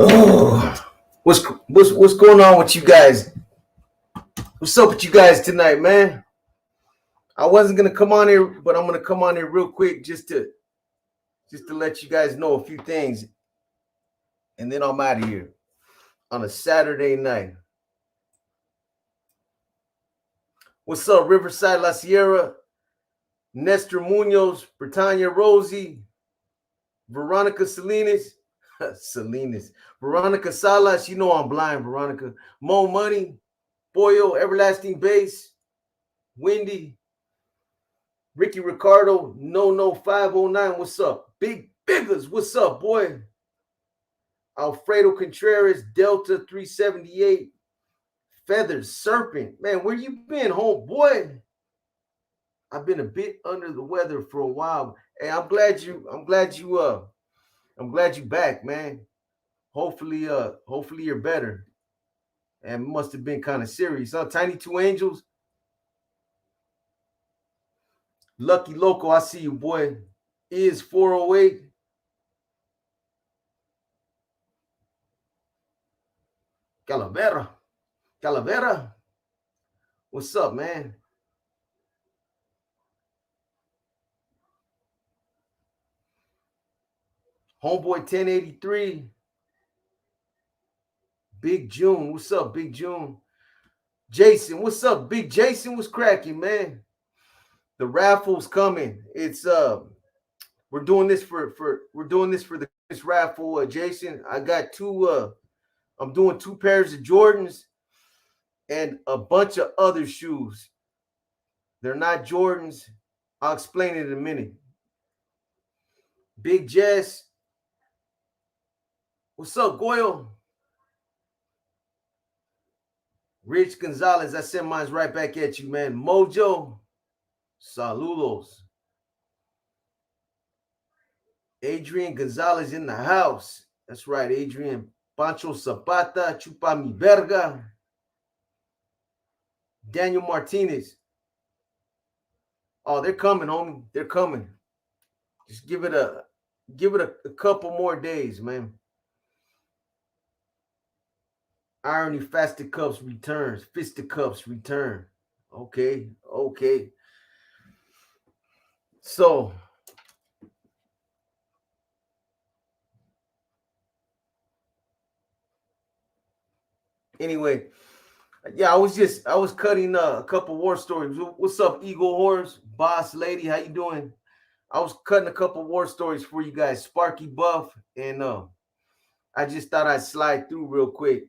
Oh, what's going on with you guys? What's up with you guys tonight, man? I wasn't gonna come on here, but I'm gonna come on here real quick just to let you guys know a few things, and then I'm out of here on a Saturday night. What's up, Riverside La Sierra, Nestor Munoz, Britannia Rosie, Veronica Salinas, Salinas, Veronica Salas. You know I'm blind, Veronica. Mo Money, Boyo, Everlasting Bass, Wendy, Ricky Ricardo, No 509, what's up? Big Biggers, what's up, boy? Alfredo Contreras, Delta 378, Feathers, Serpent. Man, where you been, home boy? I've been a bit under the weather for a while. Hey, I'm glad you back, man. Hopefully you're better. And it must have been kind of serious. Huh? Tiny Two Angels. Lucky Loco, I see you, boy. Is 408. Calavera. What's up, man? Homeboy 1083. Big June. What's up, Big June? Jason, what's up? Big Jason, what's cracking, man? The raffle's coming. It's we're doing this for this raffle, Jason. I got I'm doing 2 pairs of Jordans and a bunch of other shoes. They're not Jordans. I'll explain it in a minute. Big Jess. What's up, Goyle? Rich Gonzalez, I sent mine right back at you, man. Mojo, saludos. Adrian Gonzalez in the house. That's right, Adrian. Pancho Zapata, chupa mi verga. Daniel Martinez. Oh, they're coming, homie. They're coming. Just give it a couple more days, man. Irony Fisticuffs returns. Fisticuffs return. Okay. So anyway, yeah, I was cutting a couple war stories. What's up, Eagle Horse, Boss Lady? How you doing? I was cutting a couple war stories for you guys, Sparky Buff, and I just thought I'd slide through real quick.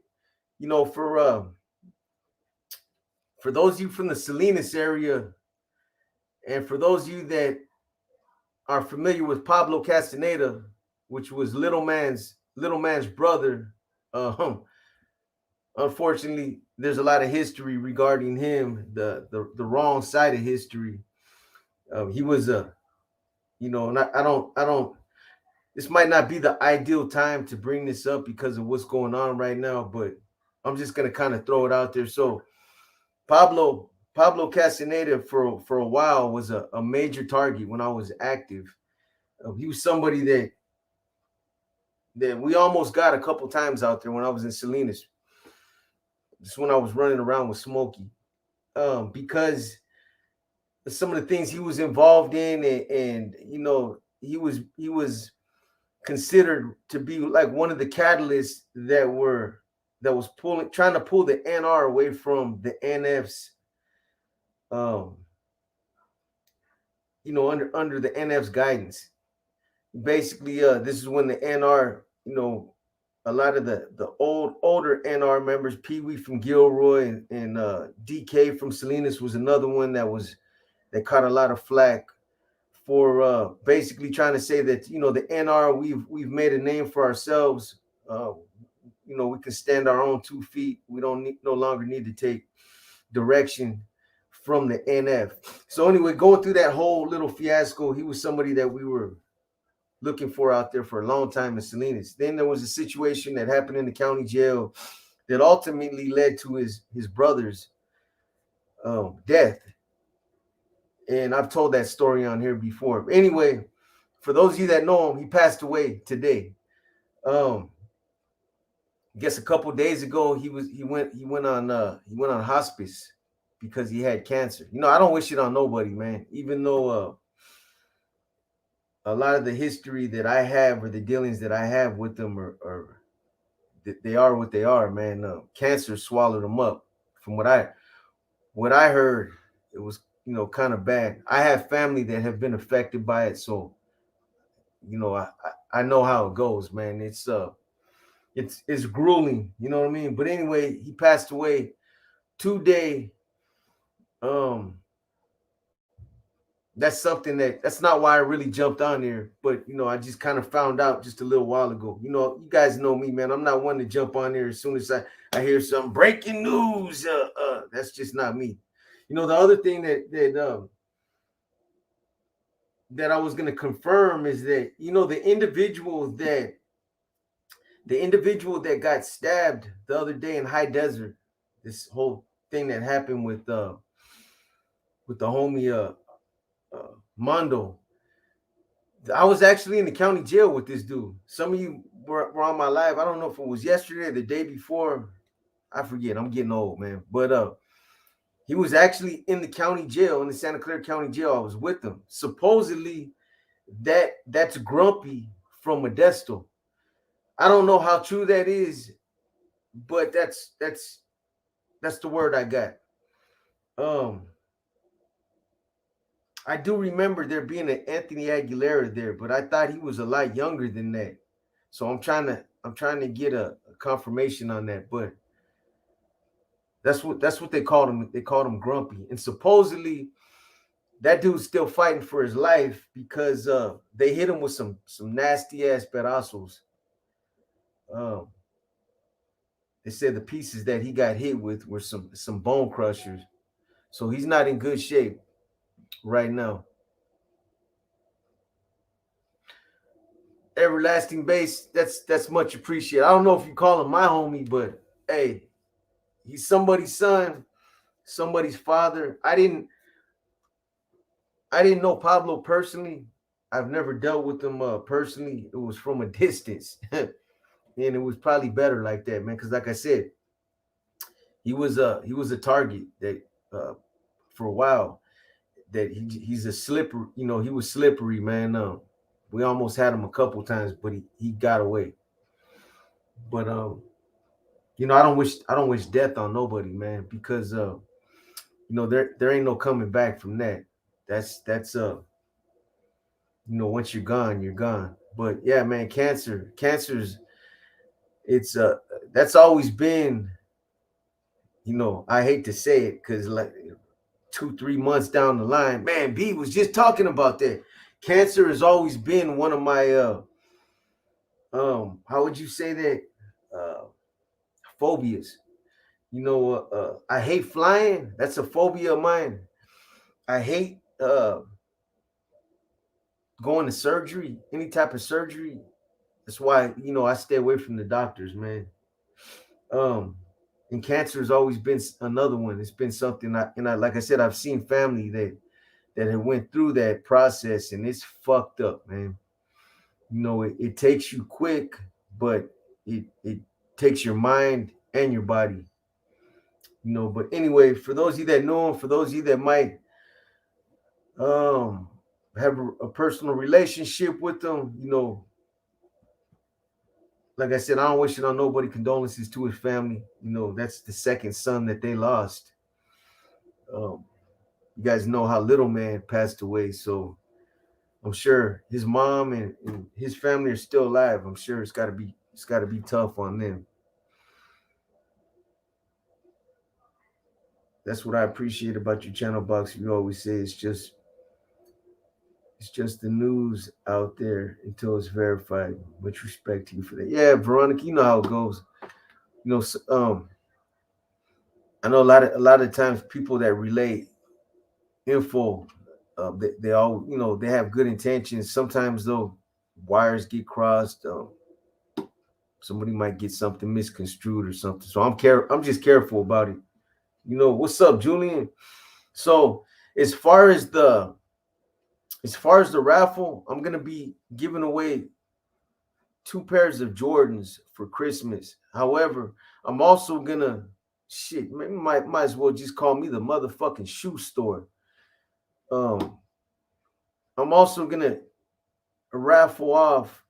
You know, for those of you from the Salinas area, and for those of you that are familiar with Pablo Castaneda, which was Little Man's brother, unfortunately, there's a lot of history regarding him, the wrong side of history. He was a, I don't. This might not be the ideal time to bring this up because of what's going on right now, but I'm just gonna kind of throw it out there. So Pablo Castaneda for a while was a major target when I was active. He was somebody that we almost got a couple times out there when I was in Salinas. Just when I was running around with Smokey, because some of the things he was involved in, and he was considered to be like one of the catalysts that was trying to pull the NR away from the NF's, under the NF's guidance. Basically, this is when the NR, a lot of the older NR members, Pee Wee from Gilroy and DK from Salinas was another one that caught a lot of flack for basically trying to say that the NR, we've made a name for ourselves. We can stand our own 2 feet. We don't no longer need to take direction from the NF. So anyway, going through that whole little fiasco, he was somebody that we were looking for out there for a long time in Salinas. Then there was a situation that happened in the county jail that ultimately led to his brother's death. And I've told that story on here before. But anyway, for those of you that know him, he passed away today. I guess a couple days ago he went on hospice because he had cancer. I don't wish it on nobody, man. Even though a lot of the history that I have or the dealings that I have with them are they are what they are, man. Cancer swallowed them up. From what I heard, it was kind of bad. I have family that have been affected by it, so I know how it goes, man. It's grueling, you know what I mean. But anyway, he passed away today. Um, that's not why I really jumped on there, but I just kind of found out just a little while ago. You guys know me, man. I'm not one to jump on there as soon as I hear some breaking news. That's just not me. The other thing that I was gonna confirm is that the individual that got stabbed the other day in High Desert, this whole thing that happened with the homie Mondo. I was actually in the county jail with this dude. Some of you were on my live. I don't know if it was yesterday or the day before. I forget. I'm getting old, man. But he was actually in the county jail, in the Santa Clara County jail. I was with him. Supposedly, that's Grumpy from Modesto. I don't know how true that is, but that's the word I got. Um, I do remember there being an Anthony Aguilera there, but I thought he was a lot younger than that. So I'm trying to get a confirmation on that, but that's what they called him. They called him Grumpy, and supposedly that dude's still fighting for his life because they hit him with some nasty ass pedazos. Um, they said the pieces that he got hit with were some bone crushers, so he's not in good shape right now. Everlasting base, that's much appreciated. I don't know if you call him my homie, but hey, he's somebody's son, somebody's father. I didn't know Pablo personally. I've never dealt with him personally. It was from a distance. And it was probably better like that, man. Because like I said, he was a target that for a while that he's a slippery. He was slippery, man. We almost had him a couple times, but he got away. But I don't wish death on nobody, man, because there ain't no coming back from that. That's once you're gone, you're gone. But yeah, man, cancer's it's that's always been, I hate to say it because like 2-3 months down the line, man, B was just talking about that. Cancer has always been one of my how would you say that? Uh Phobias. I hate flying. That's a phobia of mine. I hate going to surgery, any type of surgery. That's why I stay away from the doctors, man. Um, and cancer has always been another one. It's been something, like I said, I've seen family that have went through that process, and it's fucked up, man. It takes you quick, but it takes your mind and your body. But anyway, for those of you that know him, for those of you that might um have a personal relationship with them, like I said, I don't wish it on nobody. Condolences to his family. That's the second son that they lost. Um, you guys know how little man passed away, so I'm sure his mom and his family are still alive. I'm sure it's got to be tough on them. That's what I appreciate about your channel, Box. You always say it's just the news out there until it's verified. Much respect to you for that. Yeah, Veronica, you know how it goes. I know a lot of times people that relay info, they all they have good intentions. Sometimes though, wires get crossed. Somebody might get something misconstrued or something. So I'm just careful about it. What's up, Julian? So as far as the raffle, I'm gonna be giving away 2 pairs of Jordans for Christmas. However, I'm also gonna shit. Maybe might as well just call me the motherfucking shoe store. Um, I'm also gonna raffle off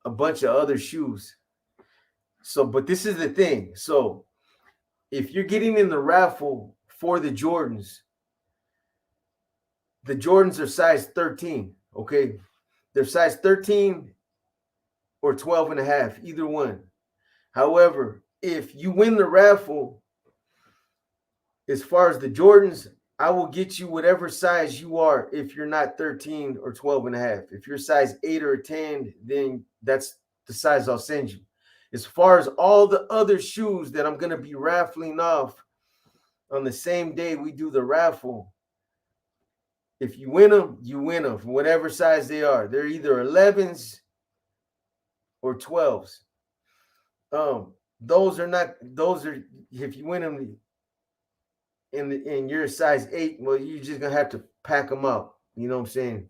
a bunch of other shoes. So, but this is the thing. So, if you're getting in the raffle for the Jordans are size 13. Okay, they're size 13 or 12 and a half, either one. However, if you win the raffle, as far as the Jordans, I will get you whatever size you are if you're not 13 or 12 and a half. If you're size 8 or 10, then that's the size I'll send you. As far as all the other shoes that I'm going to be raffling off on the same day we do the raffle, if you win them, you win them, whatever size they are. They're either 11s or 12s. Those are not, those are, if you win them in your size 8, well, you're just gonna have to pack them out. You know what I'm saying?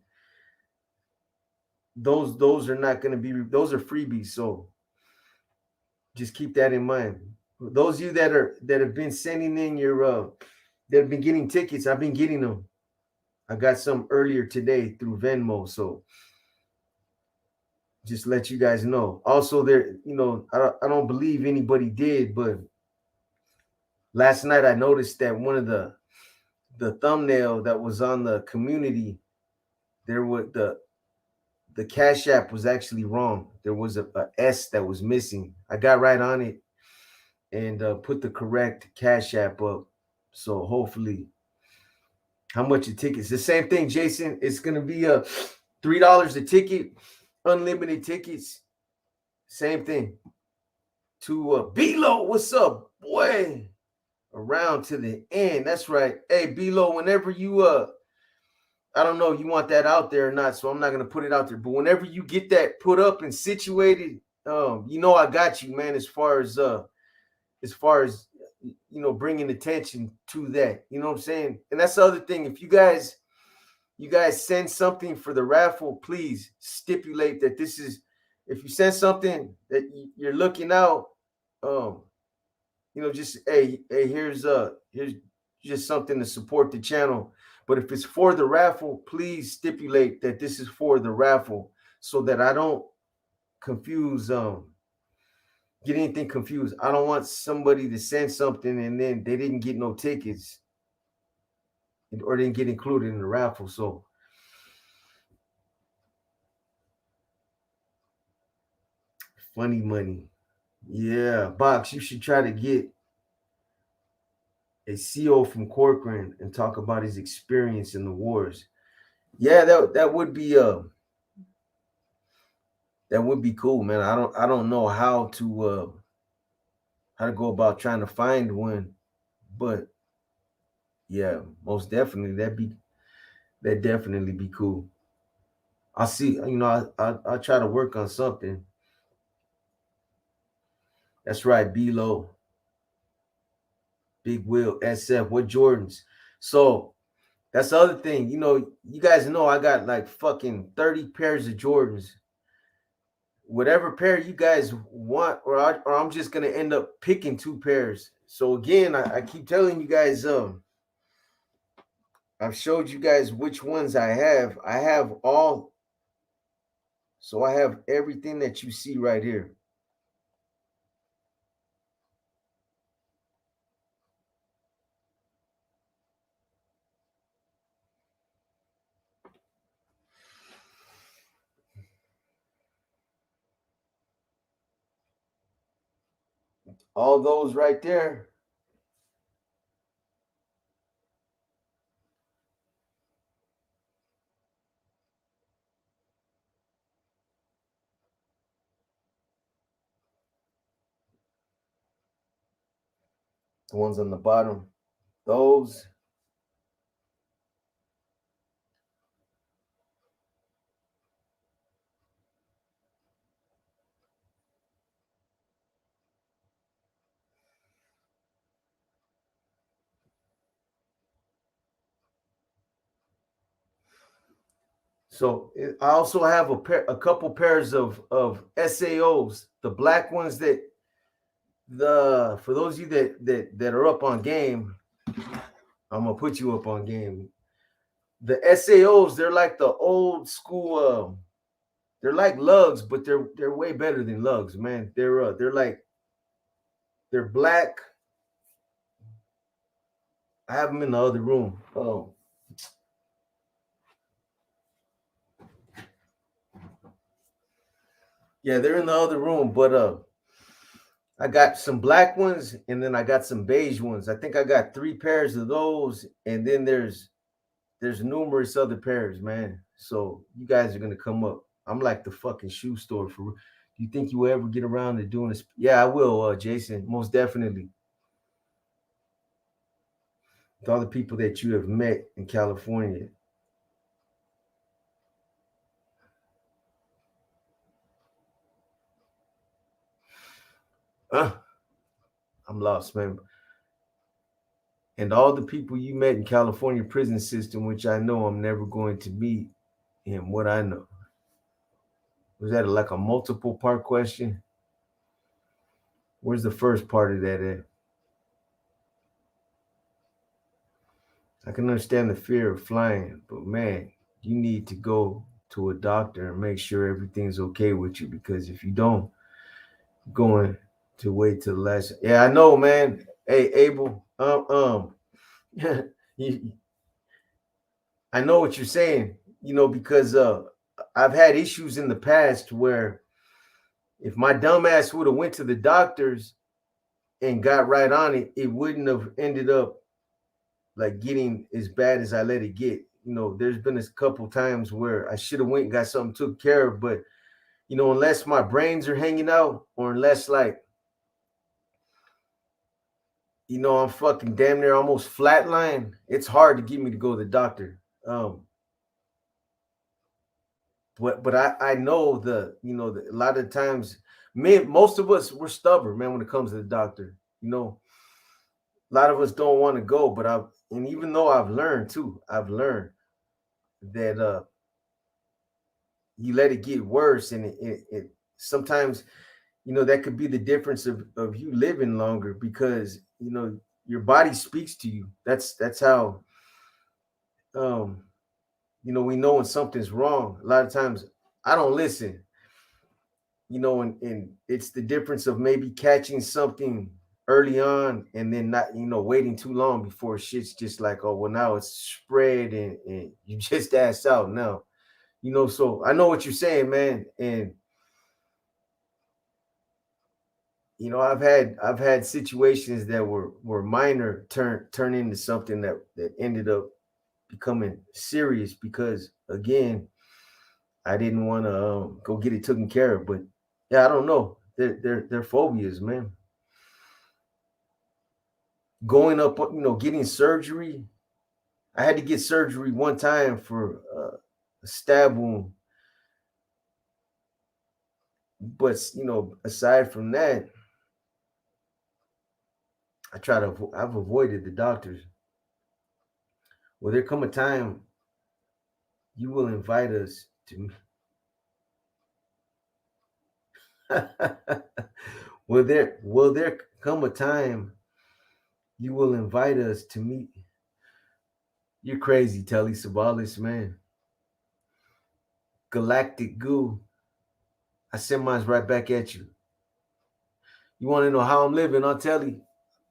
Those are not gonna be, those are freebies. So just keep that in mind. Those of you that have been sending in your that have been getting tickets, I've been getting them. I got some earlier today through Venmo. So just let you guys know. Also, there, I don't believe anybody did, but last night I noticed that one of the thumbnail that was on the community, there was the Cash App was actually wrong. There was a S that was missing. I got right on it and put the correct Cash App up. So hopefully, how much a ticket? It's the same thing, Jason. It's gonna be $3 a ticket, unlimited tickets. Same thing. To B-Lo, what's up, boy? Around to the end. That's right. Hey, B-Lo, whenever you I don't know if you want that out there or not, so I'm not gonna put it out there. But whenever you get that put up and situated, I got you, man. As far as bringing attention to that, you know what I'm saying. And that's the other thing. If you guys send something for the raffle, please stipulate that this is. If you send something that you're looking out, just here's just something to support the channel. But if it's for the raffle, please stipulate that this is for the raffle so that I don't confuse get anything confused. I don't want somebody to send something and then they didn't get no tickets or didn't get included in the raffle. So funny money. Yeah, Box, you should try to get a CO from Corcoran and talk about his experience in the wars. Yeah, that would be cool, man. I don't know how to go about trying to find one, but yeah, most definitely that definitely be cool. I'll see, I'll try to work on something. That's right, B-Lo, Big Will, SF, what Jordans? So that's the other thing. You guys know I got like fucking 30 pairs of Jordans. Whatever pair you guys want, or I'm just gonna end up picking 2 pairs. So again, I keep telling you guys, I've showed you guys which ones I have. I have all, so I have everything that you see right here. All those right there. The ones on the bottom, those. So I also have a couple pairs of SAOs, the black ones that the for those of you that are up on game, I'm gonna put you up on game. The SAOs, they're like the old school. They're like lugs, but they're way better than lugs, man. They're black. I have them in the other room. Oh, yeah, they're in the other room, but I got some black ones and then I got some beige ones. I think I got 3 pairs of those, and then there's numerous other pairs, man. So you guys are gonna come up. I'm like the fucking shoe store for. Do you think you will ever get around to doing this? Yeah, I will, Jason. Most definitely. With all the people that you have met in California. Uh, I'm lost, man. And all the people you met in California prison system, which I know I'm never going to meet, and what I know. Was that like a multiple part question? Where's the first part of that at? I can understand the fear of flying, but man, you need to go to a doctor and make sure everything's okay with you, because if you don't, you're going to wait till the last. Yeah, I know, man. Hey, Abel, you, I know what you're saying. Because I've had issues in the past where if my dumbass would have went to the doctors and got right on it, it wouldn't have ended up like getting as bad as I let it get. There's been a couple times where I should have went and got something took care of, but unless my brains are hanging out, or unless like I'm fucking damn near almost flatline, it's hard to get me to go to the doctor. But I know a lot of times, most of us, we're stubborn, man, when it comes to the doctor. A lot of us don't want to go, but and even though I've learned that you let it get worse, and it sometimes that could be the difference of you living longer, because your body speaks to you. That's how um we know when something's wrong. A lot of times I don't listen, and it's the difference of maybe catching something early on and then not waiting too long before shit's just like, oh well, now it's spread, and you just ass out now. So I know what you're saying, man. And I've had situations that were minor turn into something that ended up becoming serious, because again, I didn't want to go get it taken care of. But yeah, I don't know. They're phobias, man. Going up, getting surgery. I had to get surgery one time for a stab wound, but aside from that, I've avoided the doctors. Will there come a time you will invite us to? Will there come a time you will invite us to meet? You're crazy, Telly Savalas, man. Galactic goo. I send mine right back at you. You want to know how I'm living? I'll tell you,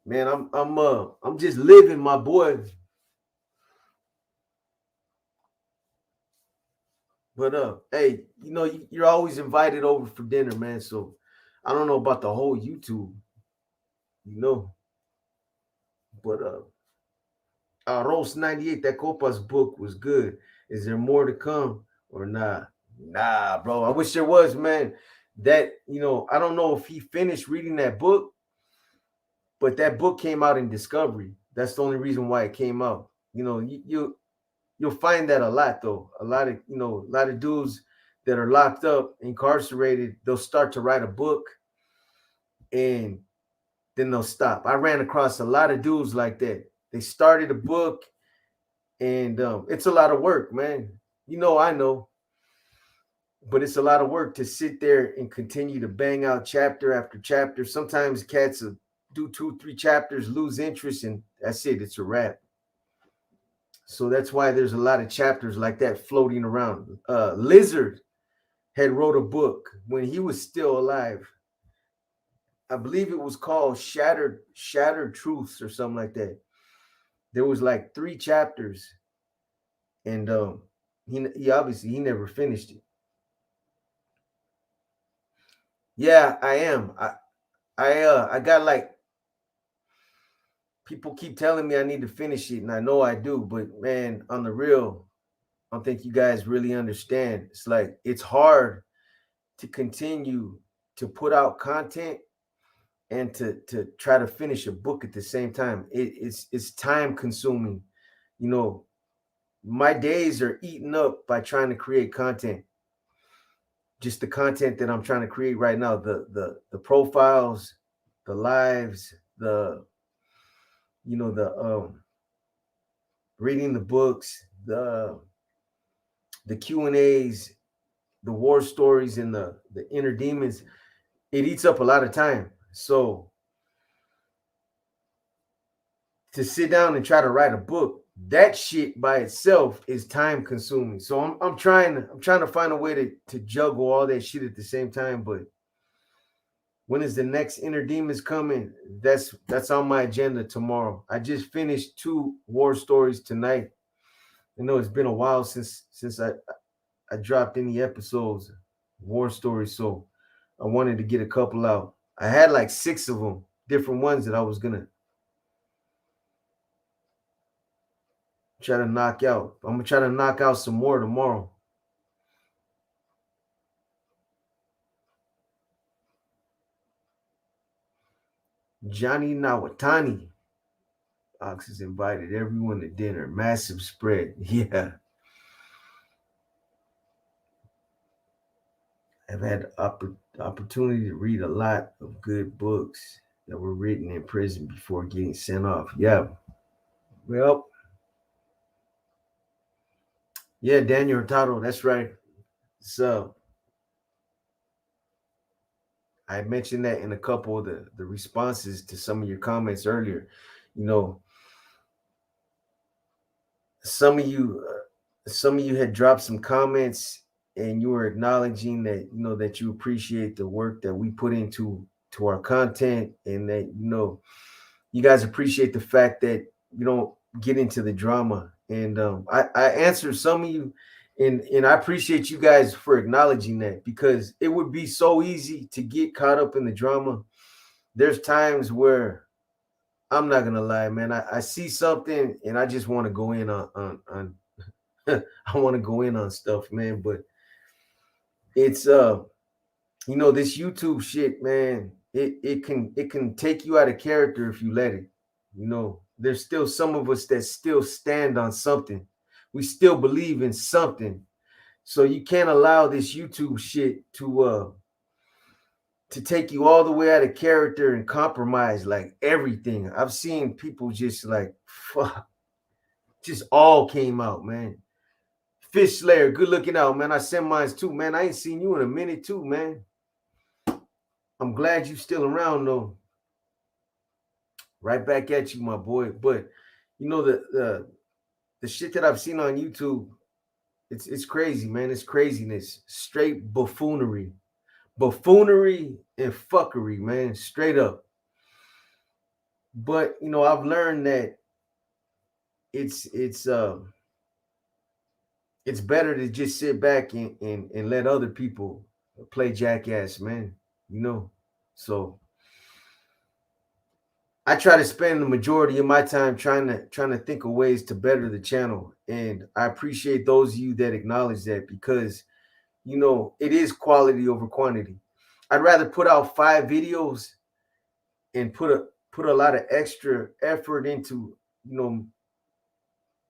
man. I'm just living, my boy. But hey, you're always invited over for dinner, man. So I don't know about the whole YouTube, you know. But Rose 98, that Copa's book was good. Is there more to come or not? Nah, bro. I wish there was, man. That, I don't know if he finished reading that book, but that book came out in Discovery. That's the only reason why it came out. You'll find that a lot though. A lot of dudes that are locked up, incarcerated, they'll start to write a book and then they'll stop. I ran across a lot of dudes like that. They started a book, and it's a lot of work, man. I know. but it's a lot of work to sit there and continue to bang out chapter after chapter. Sometimes cats will do 2, 3 chapters, lose interest, and that's it. It's a wrap. So that's why there's a lot of chapters like that floating around. Lizard had wrote a book when he was still alive. I believe it was called Shattered Truths or something like that. There was like 3 chapters, and he obviously he never finished it. Yeah, I am. I got like people keep telling me I need to finish it, and I know I do, but man, on the real, I don't think you guys really understand. It's like it's hard to continue to put out content and to try to finish a book at the same time. It's time consuming. You know, my days are eaten up by trying to create content. Just the content that I'm trying to create right now, the profiles, the lives, the the reading the books, the Q&As, the war stories, and the inner demons. It eats up a lot of time. So to sit down and try to write a book, that shit by itself is time consuming. So I'm trying to find a way to juggle all that shit at the same time. But when is the next inner demons coming? That's on my agenda tomorrow. I just finished 2 war stories tonight. I know it's been a while since I dropped any episodes, war stories. So I wanted to get a couple out. I had like 6 of them, different ones that I was gonna try to knock out. I'm gonna try to knock out some more tomorrow. Johnny Nawatani. Ox has invited everyone to dinner. Massive spread. Yeah. I've had opportunity to read a lot of good books that were written in prison before getting sent off. Yeah. Well, yeah, Daniel Hurtado, that's right. So I mentioned that in a couple of the responses to some of your comments earlier. You know, some of you had dropped some comments and you were acknowledging that that you appreciate the work that we put into our content, and that you guys appreciate the fact that you don't get into the drama. And I answered some of you, and I appreciate you guys for acknowledging that, because it would be so easy to get caught up in the drama. There's times where I'm not gonna lie, man. I see something and I just want to go in on I want to go in on stuff, man. But it's this YouTube shit, man. It can take you out of character if you let it. There's still some of us that still stand on something. We still believe in something. So you can't allow this YouTube shit to take you all the way out of character and compromise like everything. I've seen people just like fuck, just all came out, man. Fish Slayer, good looking out, man. I sent mine too, man. I ain't seen you in a minute too, man. I'm glad you still around though. Right back at you, my boy. But the shit that I've seen on YouTube, it's crazy, man. It's craziness. Straight buffoonery. Buffoonery and fuckery, man. Straight up. But I've learned that it's better to just sit back and let other people play jackass, man. So I try to spend the majority of my time trying to think of ways to better the channel. And I appreciate those of you that acknowledge that, because it is quality over quantity. I'd rather put out 5 videos and put a lot of extra effort into,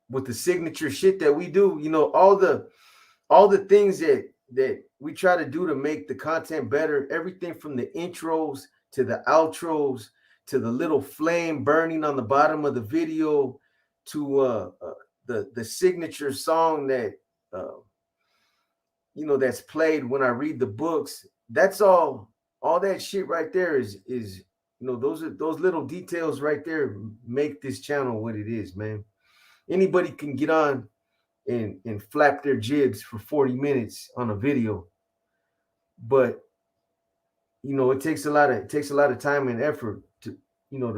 with the signature shit that we do, all the things that we try to do to make the content better, everything from the intros to the outros to the little flame burning on the bottom of the video to the signature song that that's played when I read the books. That's all that shit right there is those little details right there make this channel what it is, man. Anybody can get on and flap their jibs for 40 minutes on a video, but it takes a lot of time and effort to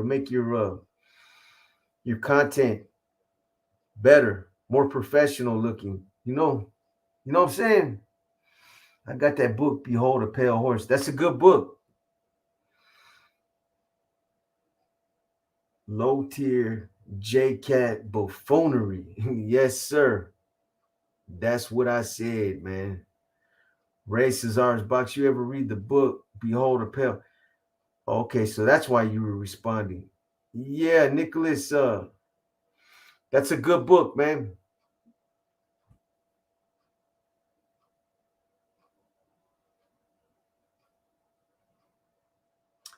make your content better, more professional looking. You know what I'm saying? I got that book, Behold a Pale Horse. That's a good book. Low tier JCat buffoonery. Yes, sir. That's what I said, man. Ray Cesar's box. You ever read the book, Behold a Pale? Okay, so that's why you were responding. Yeah, Nicholas, that's a good book, man.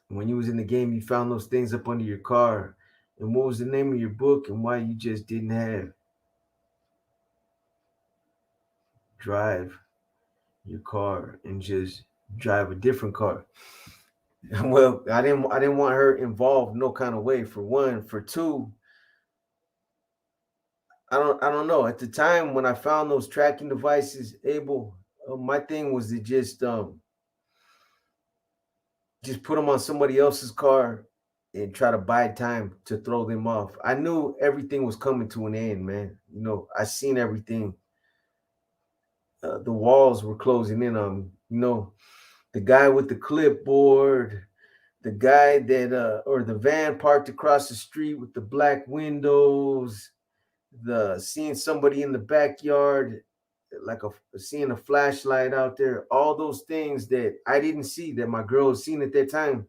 When you was in the game, you found those things up under your car. And what was the name of your book and why you just didn't have drive your car and just drive a different car? Well, I didn't want her involved no kind of way, for one. For two, I don't know. At the time when I found those tracking devices, Abel, my thing was to just put them on somebody else's car and try to buy time to throw them off. I knew everything was coming to an end, man. I seen everything. The walls were closing in on me. The guy with the clipboard, the guy that or the van parked across the street with the black windows, the seeing somebody in the backyard, like seeing a flashlight out there, all those things that I didn't see that my girl was seen at that time,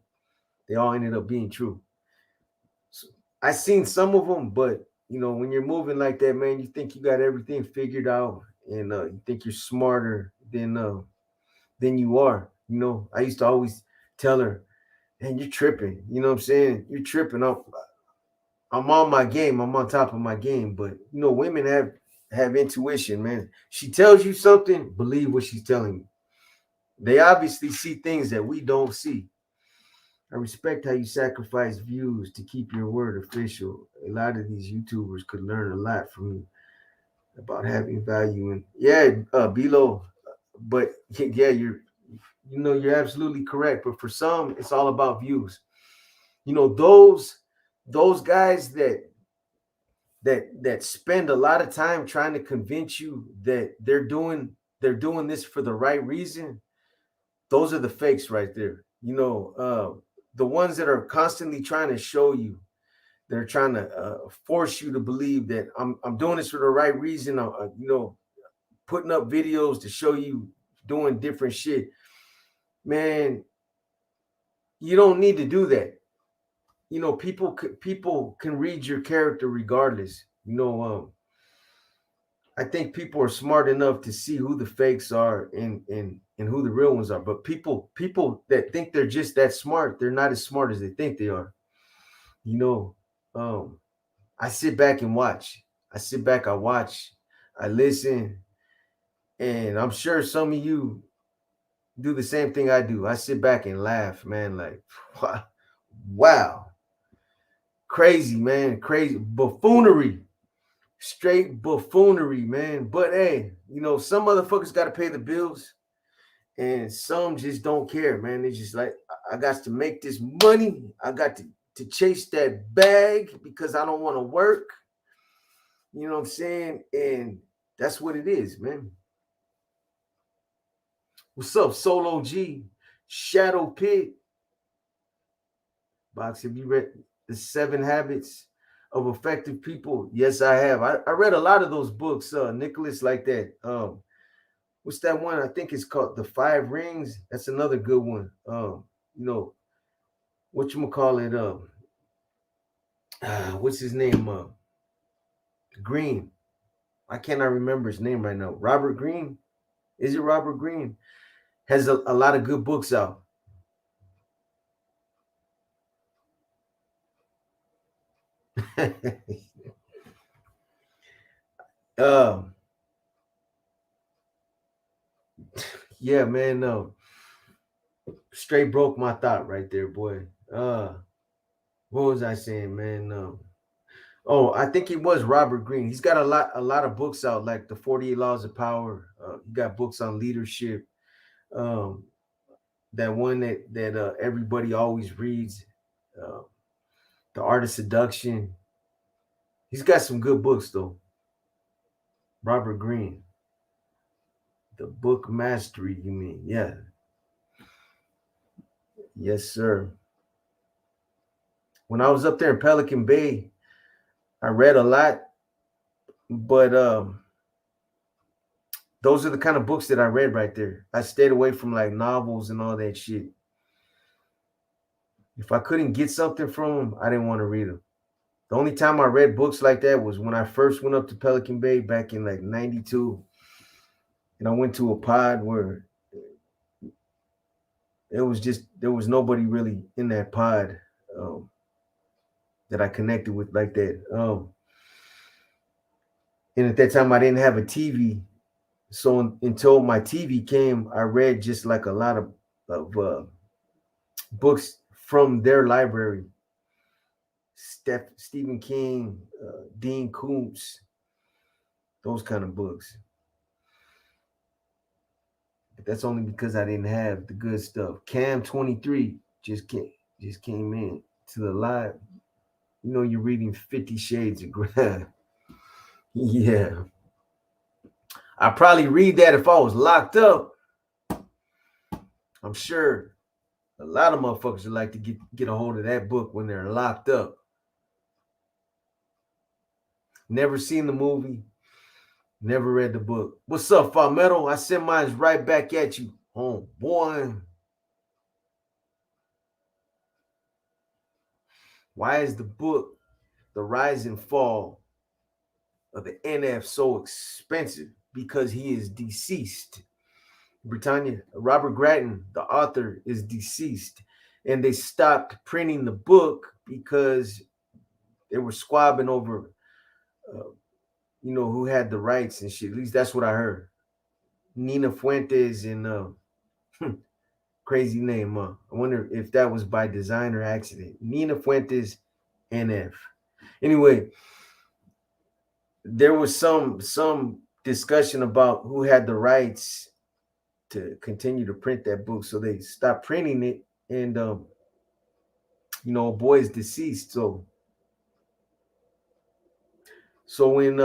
they all ended up being true. So I seen some of them, but when you're moving like that, man, you think you got everything figured out, and you think you're smarter than you are. I used to always tell her, "Man, you're tripping." You know what I'm saying? You're tripping. I'm on my game. I'm on top of my game. But women have intuition, man. She tells you something, believe what she's telling you. They obviously see things that we don't see. I respect how you sacrifice views to keep your word official. A lot of these YouTubers could learn a lot from you about having value. And yeah, Bilo, but yeah, you're absolutely correct. But for some, it's all about views. Those guys that spend a lot of time trying to convince you that they're doing this for the right reason. Those are the fakes right there. The ones that are constantly trying to show you, they're trying to force you to believe that I'm doing this for the right reason. Putting up videos to show you doing different shit. Man, you don't need to do that. People can read your character regardless. I think people are smart enough to see who the fakes are and who the real ones are. But people that think they're just that smart, they're not as smart as they think they are. You know, um, I sit back and watch. I sit back, I watch, I listen, and I'm sure some of you do the same thing I do. I sit back and laugh, man. Like, wow, crazy, man, crazy buffoonery. Straight buffoonery, man. But hey, some motherfuckers got to pay the bills, and some just don't care, man. They just like, I got to make this money. I got to chase that bag because I don't want to work. You know what I'm saying? And that's what it is, man. What's up, Solo G? Shadow Pit. Box, have you read The 7 Habits of Effective People? Yes, I have. I read a lot of those books, Nicholas, like that. What's that one? I think it's called The 5 Rings. That's another good one. You know, what you call it? What's his name? Green. I cannot remember his name right now. Robert Green. Is it Robert Green? Has a lot of good books out. um, Yeah, man. Straight broke my thought right there, boy. What was I saying, man? Oh, I think it was Robert Greene. He's got a lot of books out, like the 48 Laws of Power. He got books on leadership. Um, that one that everybody always reads, uh, The Art of Seduction. He's got some good books though. Robert Greene, The Book Mastery. You mean? Yeah, yes, sir. When I was up there in Pelican Bay, I read a lot, but those are the kind of books that I read right there. I stayed away from like novels and all that shit. If I couldn't get something from them, I didn't want to read them. The only time I read books like that was when I first went up to Pelican Bay back in like 92. And I went to a pod where there was nobody really in that pod um, that I connected with like that. And at that time, I didn't have a TV. So until my TV came, I read just like a lot of books from their library. Stephen King, Dean Koontz, those kind of books. But that's only because I didn't have the good stuff. Cam 23 just came in to the live. You know, you're reading 50 Shades of Grey. Yeah. I probably read that if I was locked up. I'm sure a lot of motherfuckers would like to get a hold of that book when they're locked up. Never seen the movie, never read the book. What's up, Falmetto? I send mine right back at you, home boy. Why is the book The Rise and Fall of the NF so expensive? Because he is deceased. Britannia, Robert Grattan, the author, is deceased. And they stopped printing the book because they were squabbling over, who had the rights and shit. At least that's what I heard. Nina Fuentes and crazy name. I wonder if that was by design or accident. Nina Fuentes, NF. Anyway, there was some discussion about who had the rights to continue to print that book, so they stopped printing it, and boy is deceased, so when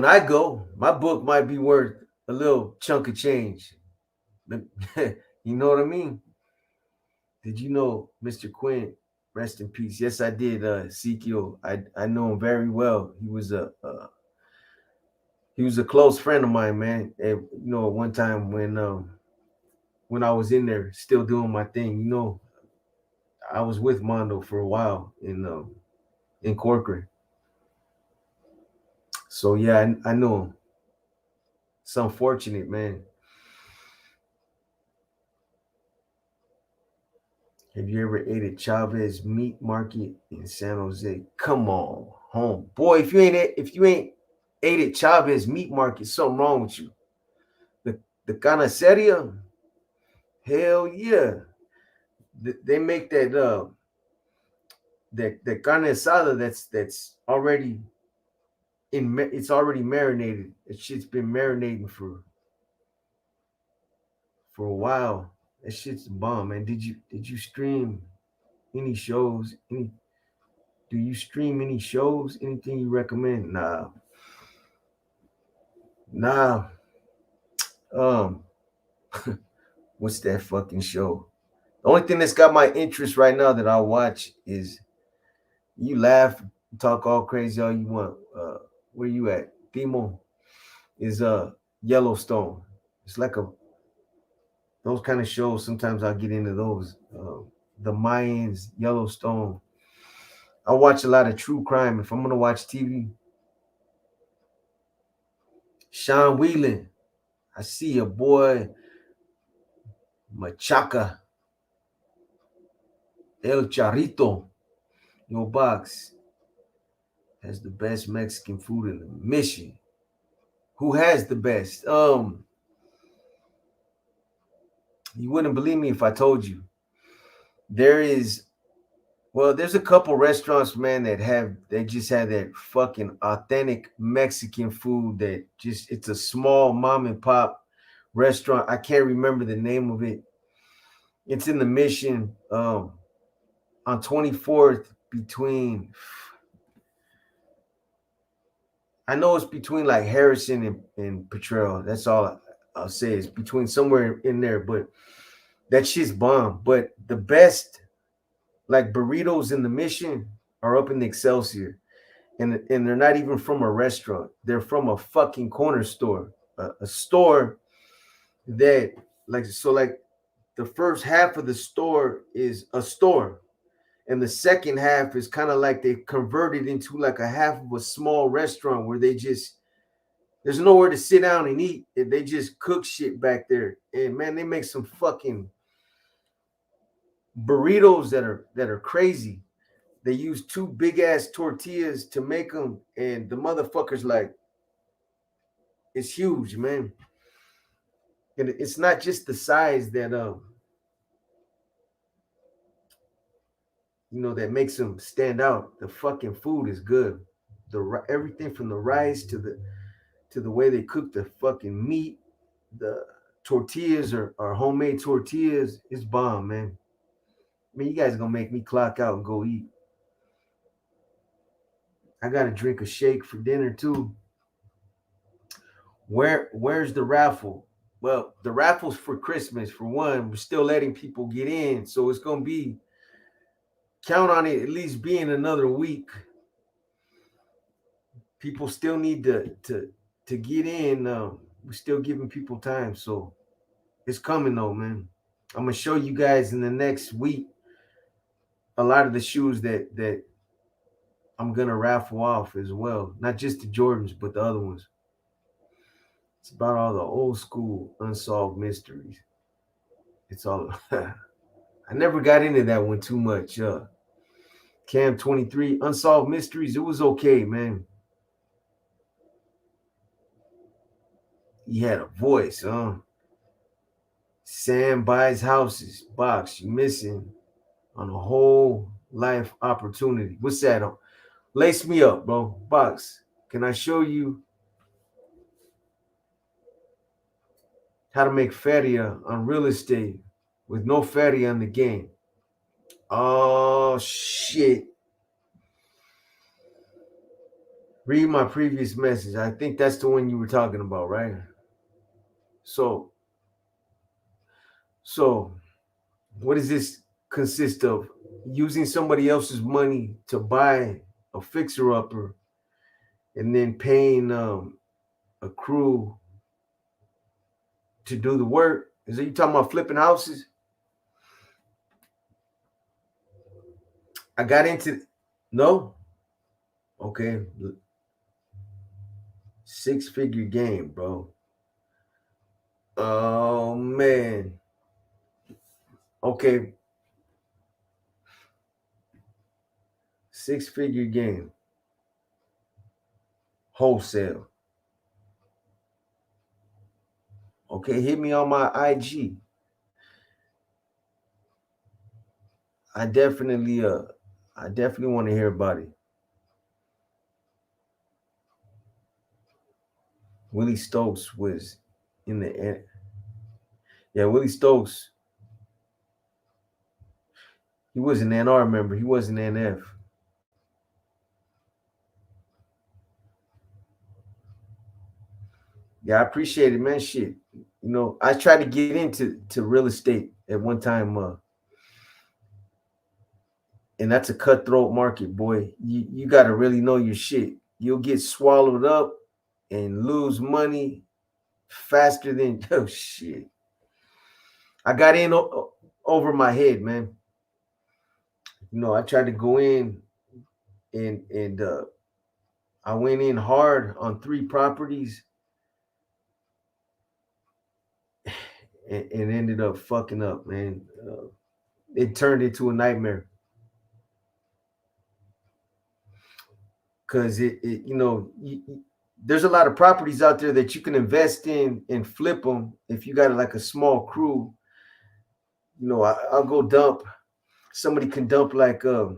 I go, my book might be worth a little chunk of change. You know what I mean? Did you know Mr. Quinn? Rest in peace. Yes, I did. Ezekiel, I know him very well. He was a close friend of mine, man. And one time when I was in there still doing my thing, I was with Mondo for a while in Corcoran. So yeah, I know him. It's unfortunate, man. Have you ever ate at Chavez Meat Market in San Jose? Come on, home boy. If you ain't ate at Chavez Meat Market, something wrong with you. The carniceria, hell yeah. They make that carne asada that's already it's already marinated. That shit's been marinating for a while. That shit's a bomb, man. Did you stream any shows? Do you stream any shows? Anything you recommend? Nah. Um, what's that fucking show? The only thing that's got my interest right now that I watch is you laugh, talk all crazy all you want. Where you at? Timo is Yellowstone. It's like those kind of shows. Sometimes I'll get into those. The Mayans, Yellowstone. I watch a lot of true crime. If I'm gonna watch TV, Sean Whelan. I see a boy, Machaca, El Charrito, your box has the best Mexican food in the mission. Who has the best? You wouldn't believe me if I told you. There is Well, there's a couple restaurants, man, they just have that fucking authentic Mexican food that just it's a small mom and pop restaurant. I can't remember the name of it. It's in the Mission on 24th between I know it's between like Harrison and Potrero. That's all I'll say. It's between somewhere in there, but that shit's bomb. But the best like burritos in the Mission are up in the Excelsior. And they're not even from a restaurant. They're from a fucking corner store, a store that like the first half of the store is a store, and the second half is kind of like they converted into like a half of a small restaurant where there's nowhere to sit down and eat. They just cook shit back there, and man, they make some fucking burritos that are crazy. They use two big ass tortillas to make them, and the motherfuckers like it's huge, man. And it's not just the size that that makes them stand out. The fucking food is good. Everything from the rice to the way they cook the fucking meat, the tortillas are homemade tortillas. It's bomb, man. I mean, you guys are gonna make me clock out and go eat. I gotta drink a shake for dinner too. Where's the raffle? Well, the raffle's for Christmas for one. We're still letting people get in, so it's gonna be count on it at least being another week. People still need to get in. We're still giving people time, so it's coming though, man. I'm gonna show you guys in the next week a lot of the shoes that I'm gonna raffle off as well. Not just the Jordans, but the other ones. It's about all the old school unsolved mysteries. It's all I never got into that one too much. Cam 23 unsolved mysteries. It was okay, man. He had a voice, Sam buys houses. Box, you missing on a whole life opportunity. What's that? Lace me up, bro. Box, can I show you how to make feria on real estate with no feria in the game? Oh, shit. Read my previous message. I think that's the one you were talking about, right? So, so what does this consist of? Using somebody else's money to buy a fixer-upper and then paying a crew to do the work. Is that you talking about flipping houses? I got into no. Okay, six-figure game, bro. Oh man. Okay, six-figure game. Wholesale. Okay, hit me on my IG. I definitely want to hear about it. Willie Stokes was in the end. Yeah, Willie Stokes. He was an NR member. He was an NF. Yeah, I appreciate it, man. Shit. I tried to get into real estate at one time, and that's a cutthroat market, boy. You got to really know your shit. You'll get swallowed up and lose money faster than oh shit. I got in over my head, man. I tried to go in and I went in hard on 3 properties and ended up fucking up, man. It turned into a nightmare because it there's a lot of properties out there that you can invest in and flip them if you got like a small crew. I'll go dump. Somebody can dump like I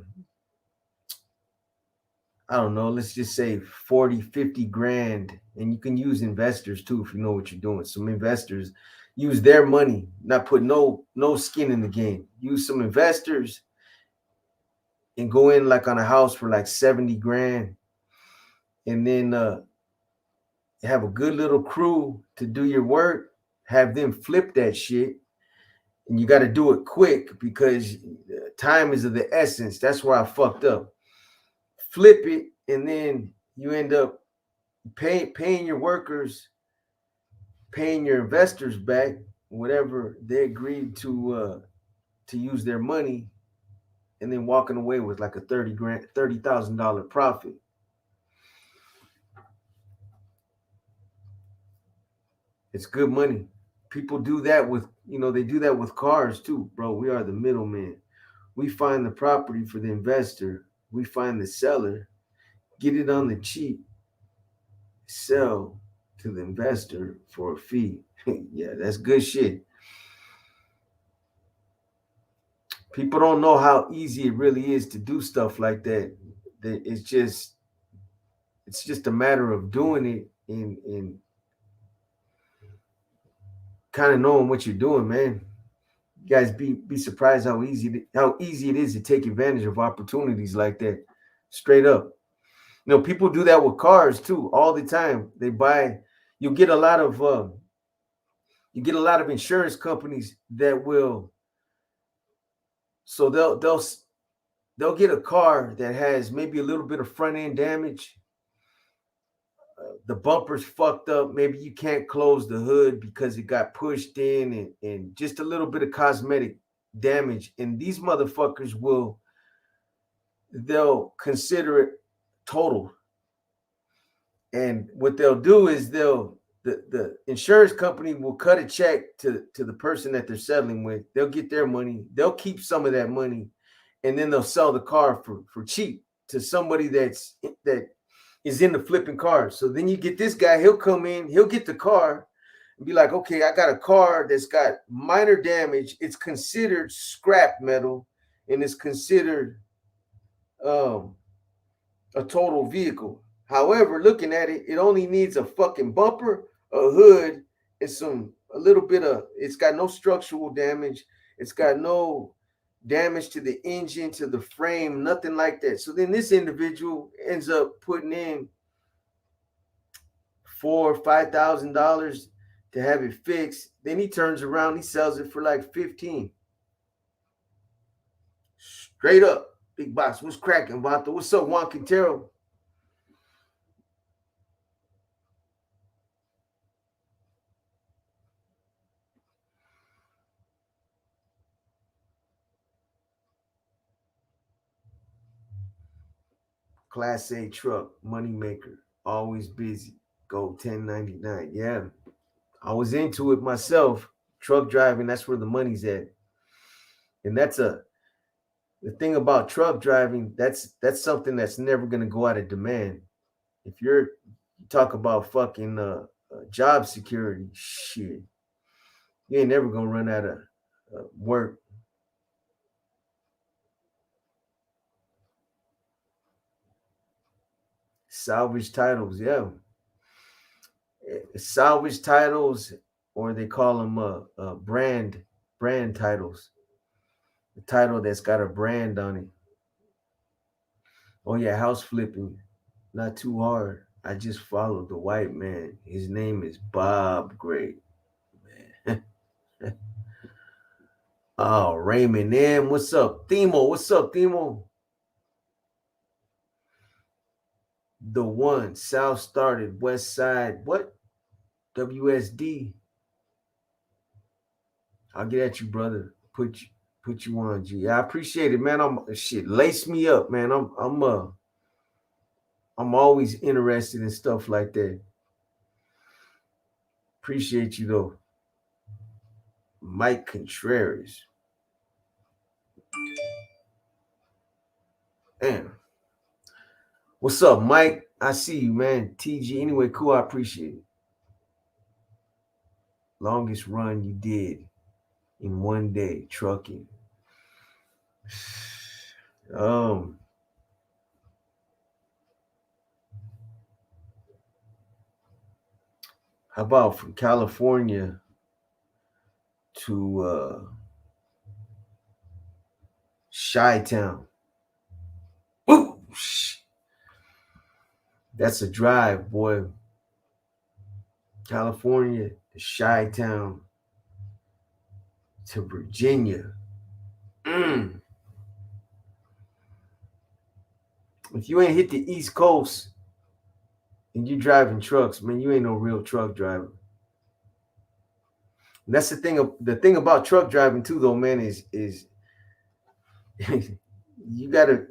don't know, let's just say 40, 50 grand. And you can use investors too if you know what you're doing. Some investors use their money, not put no skin in the game. Use some investors and go in like on a house for like 70 grand. And then have a good little crew to do your work, have them flip that shit. And you got to do it quick because time is of the essence. That's where I fucked up. Flip it, and then you end up paying your workers, paying your investors back whatever they agreed to use their money, and then walking away with like a $30,000 profit. It's good money. People do that with, they do that with cars too, bro. We are the middleman. We find the property for the investor. We find the seller, get it on the cheap, sell to the investor for a fee. Yeah, that's good shit. People don't know how easy it really is to do stuff like that. It's just a matter of doing it and kind of knowing what you're doing, man. You guys be surprised how easy it is to take advantage of opportunities like that. Straight up. People do that with cars too all the time. They buy. You get a lot of insurance companies that will. So they'll get a car that has maybe a little bit of front end damage. The bumper's fucked up. Maybe you can't close the hood because it got pushed in, and just a little bit of cosmetic damage. And these motherfuckers they'll consider it total. And what they'll do is the insurance company will cut a check to the person that they're settling with. They'll get their money. They'll keep some of that money, and then they'll sell the car for cheap to somebody that is into flipping cars. So then you get this guy, he'll come in, he'll get the car and be like, okay, I got a car that's got minor damage. It's considered scrap metal and it's considered a total vehicle. However, looking at it, it only needs a fucking bumper, a hood, and it's got no structural damage. It's got no damage to the engine, to the frame, nothing like that. So then this individual ends up putting in $4,000 or $5,000 to have it fixed. Then he turns around, he sells it for like 15. Straight up, big box. What's cracking, Vato? What's up, Juan Quintero? Class A truck, money maker, always busy. Go 1099. Yeah, I was into it myself. Truck driving, that's where the money's at. And the thing about truck driving, that's something that's never gonna go out of demand. If you talk about fucking job security, shit, you ain't never gonna run out of work. Salvage titles, yeah. Salvage titles, or they call them brand titles. The title that's got a brand on it. Oh yeah, house flipping, not too hard. I just followed the white man. His name is Bob Gray. Man. Oh, Raymond M. What's up? Themo, what's up, Themo? The one, South started, West Side. What? WSD. I'll get at you, brother. Put you on, G. I appreciate it, man. Lace me up, man. I'm always interested in stuff like that. Appreciate you though. Mike Contreras. Damn. What's up, Mike? I see you, man. TG. Anyway, cool. I appreciate it. Longest run you did in one day trucking. Um, how about from California to Chi-Town? Woo! That's a drive, boy. California to Chi-Town to Virginia. Mm. If you ain't hit the East Coast and you driving trucks, man, you ain't no real truck driver. And that's the thing. The thing about truck driving too, though, man, is you gotta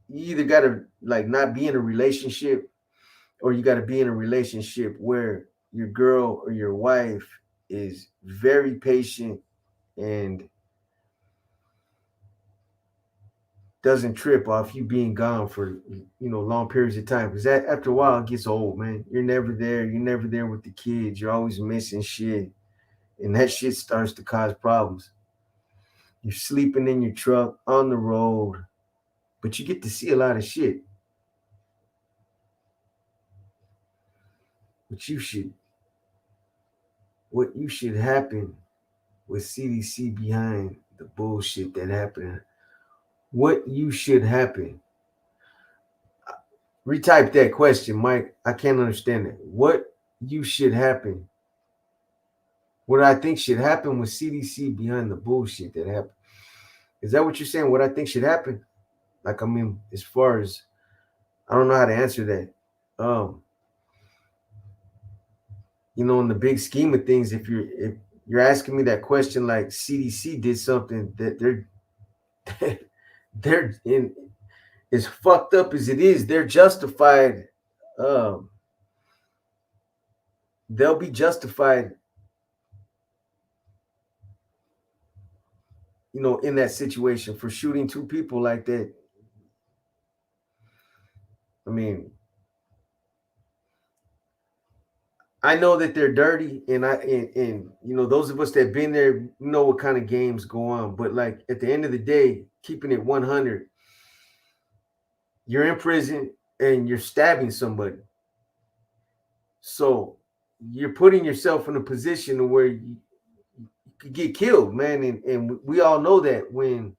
you either gotta like not be in a relationship or you gotta be in a relationship where your girl or your wife is very patient and doesn't trip off you being gone for long periods of time, because that after a while it gets old, man. You're never there with the kids, you're always missing shit, and that shit starts to cause problems. You're sleeping in your truck on the road, but you get to see a lot of shit. But what you should happen with CDC behind the bullshit that happened. What you should happen. Retype that question, Mike. I can't understand it. What you should happen. What I think should happen with CDC behind the bullshit that happened. Is that what you're saying? What I think should happen? Like, I mean, as far as I don't know how to answer that. Um, in the big scheme of things, if you're asking me that question, like CDC did something that they're in, as fucked up as it is, they're justified. Um, they'll be justified, in that situation for shooting two people like that. I mean, I know that they're dirty, and those of us that been there know what kind of games go on. But like at the end of the day, keeping it 100, you're in prison and you're stabbing somebody. So you're putting yourself in a position where you could get killed, man. And we all know that when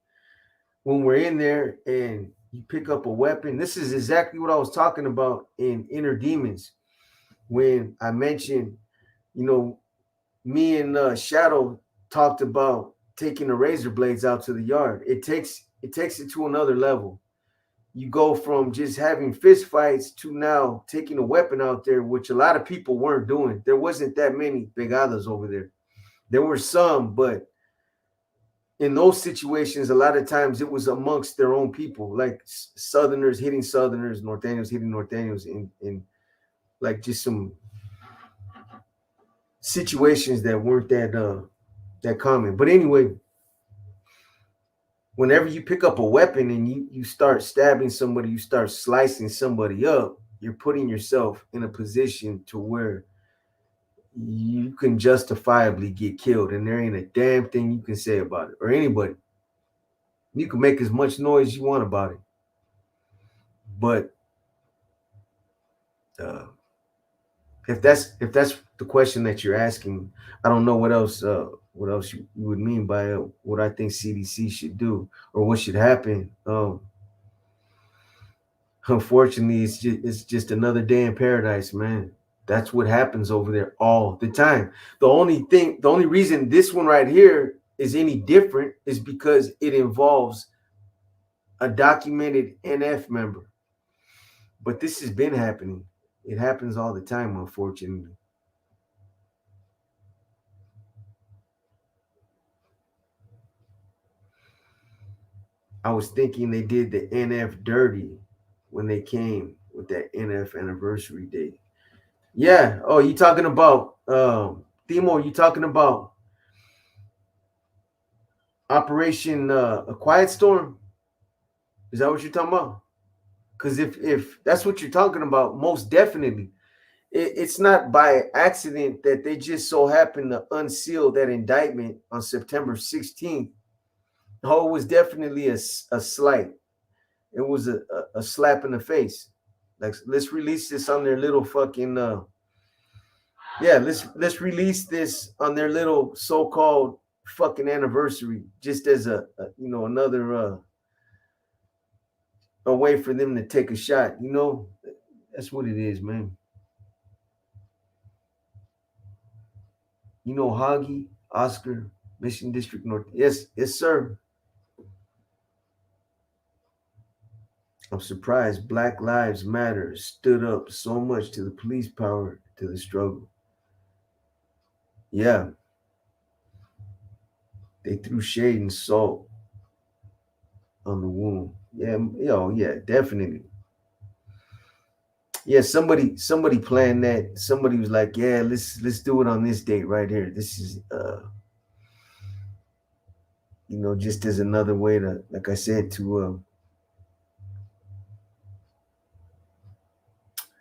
we're in there and you pick up a weapon. This is exactly what I was talking about in Inner Demons when I mentioned, you know, me and Shadow talked about taking the razor blades out to the yard. It takes it to another level. You go from just having fist fights to now taking a weapon out there, which a lot of people weren't doing. There wasn't that many pegadas over there. There were some, but in those situations, a lot of times it was amongst their own people, like Southerners hitting Southerners, Norteños hitting Norteños, in like just some situations that weren't that common. But anyway, whenever you pick up a weapon and you start stabbing somebody, you start slicing somebody up, you're putting yourself in a position to where you can justifiably get killed, and there ain't a damn thing you can say about it or anybody. You can make as much noise you want about it, but uh, if that's the question that you're asking, I don't know what else you would mean by what I think CDC should do or what should happen. Unfortunately, it's just another day in paradise, man. That's what happens over there all the time. The only reason this one right here is any different is because it involves a documented NF member. But this has been happening. It happens all the time, unfortunately. I was thinking they did the NF dirty when they came with that NF anniversary date. Yeah. Oh, you talking about Themo? You talking about Operation A Quiet Storm? Is that what you're talking about? Because if that's what you're talking about, most definitely, it's not by accident that they just so happened to unseal that indictment on September 16th. Oh, it was definitely a slight. It was a slap in the face. Like, let's release this on their little fucking yeah, let's release this on their little so-called fucking anniversary, just as a another a way for them to take a shot. That's what it is, man. Hoggy, Oscar, Mission District North. Yes, yes, sir. I'm surprised Black Lives Matter stood up so much to the police power to the struggle. Yeah, they threw shade and salt on the wound. Yeah, yeah, definitely. Yeah, somebody planned that. Somebody was like, yeah, let's do it on this date right here. This is just as another way to, like I said, to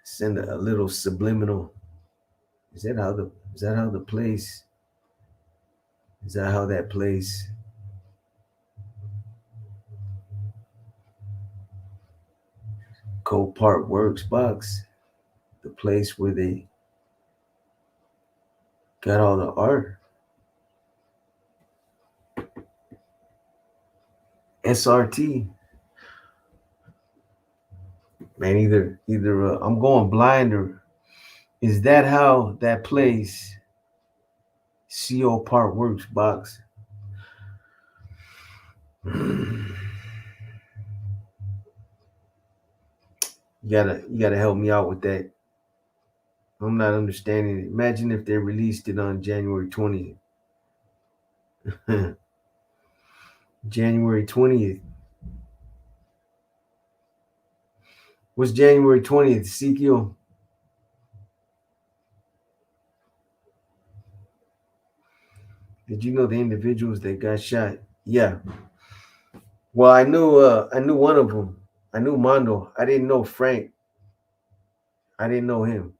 send a little subliminal. Is that how the place is that how that place Cole Park Works box, the place where they got all the art. SRT, man. Either I'm going blind, or is that how that place CO Park Works box? You gotta help me out with that. I'm not understanding it. Imagine if they released it on January 20th. January 20th. What's January 20th, Ezekiel? Did you know the individuals that got shot? Yeah. Well, I knew one of them. I knew Mondo. I didn't know Frank. I didn't know him.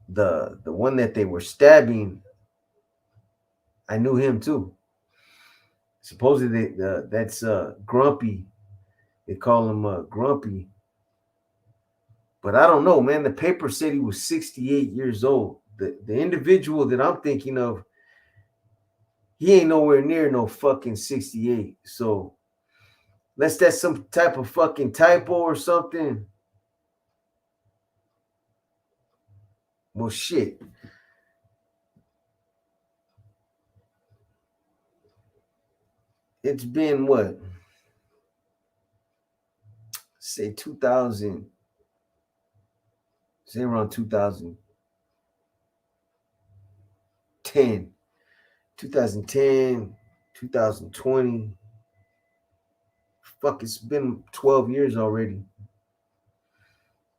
The one that they were stabbing, I knew him too. Supposedly that's Grumpy. They call him Grumpy. But I don't know, man. The paper said he was 68 years old. The individual that I'm thinking of, he ain't nowhere near no fucking 68. So unless that's some type of fucking typo or something. Well, shit. It's been what? Say 2000. Say around 2010. 2010, 2020. Fuck, it's been 12 years already.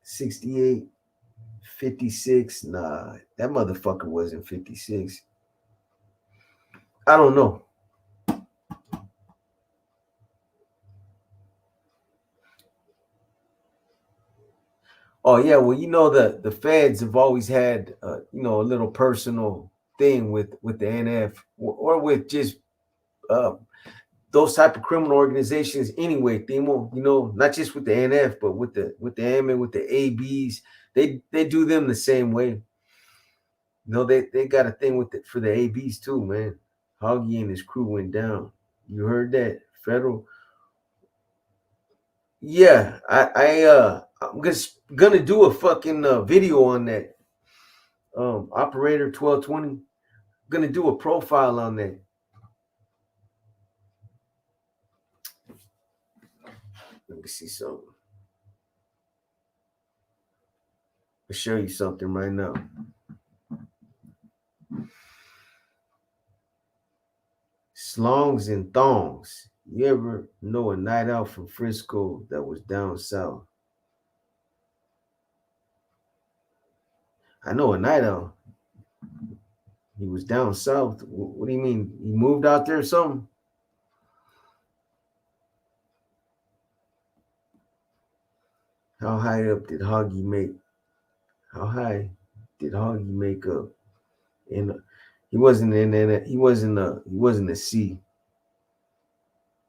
68, 56. Nah, that motherfucker wasn't 56. I don't know. Oh yeah, well the feds have always had a little personal thing with the NF, or with just uh, those type of criminal organizations anyway. Themo, not just with the NF, but with the M and with the ABs, they do them the same way. They got a thing with it for the ABs too, man. Hoggy and his crew went down. You heard that? Federal. Yeah, I'm just gonna do a fucking video on that. Operator 1220. Gonna do a profile on that. Let me see something. I'll show you something right now. Slongs and thongs. You ever know a night out from Frisco that was down south? I know a night out. He was down south. What do you mean? He moved out there or something? How high up did Hoggy make? How high did Hoggy make up? And he wasn't in that. He wasn't a C.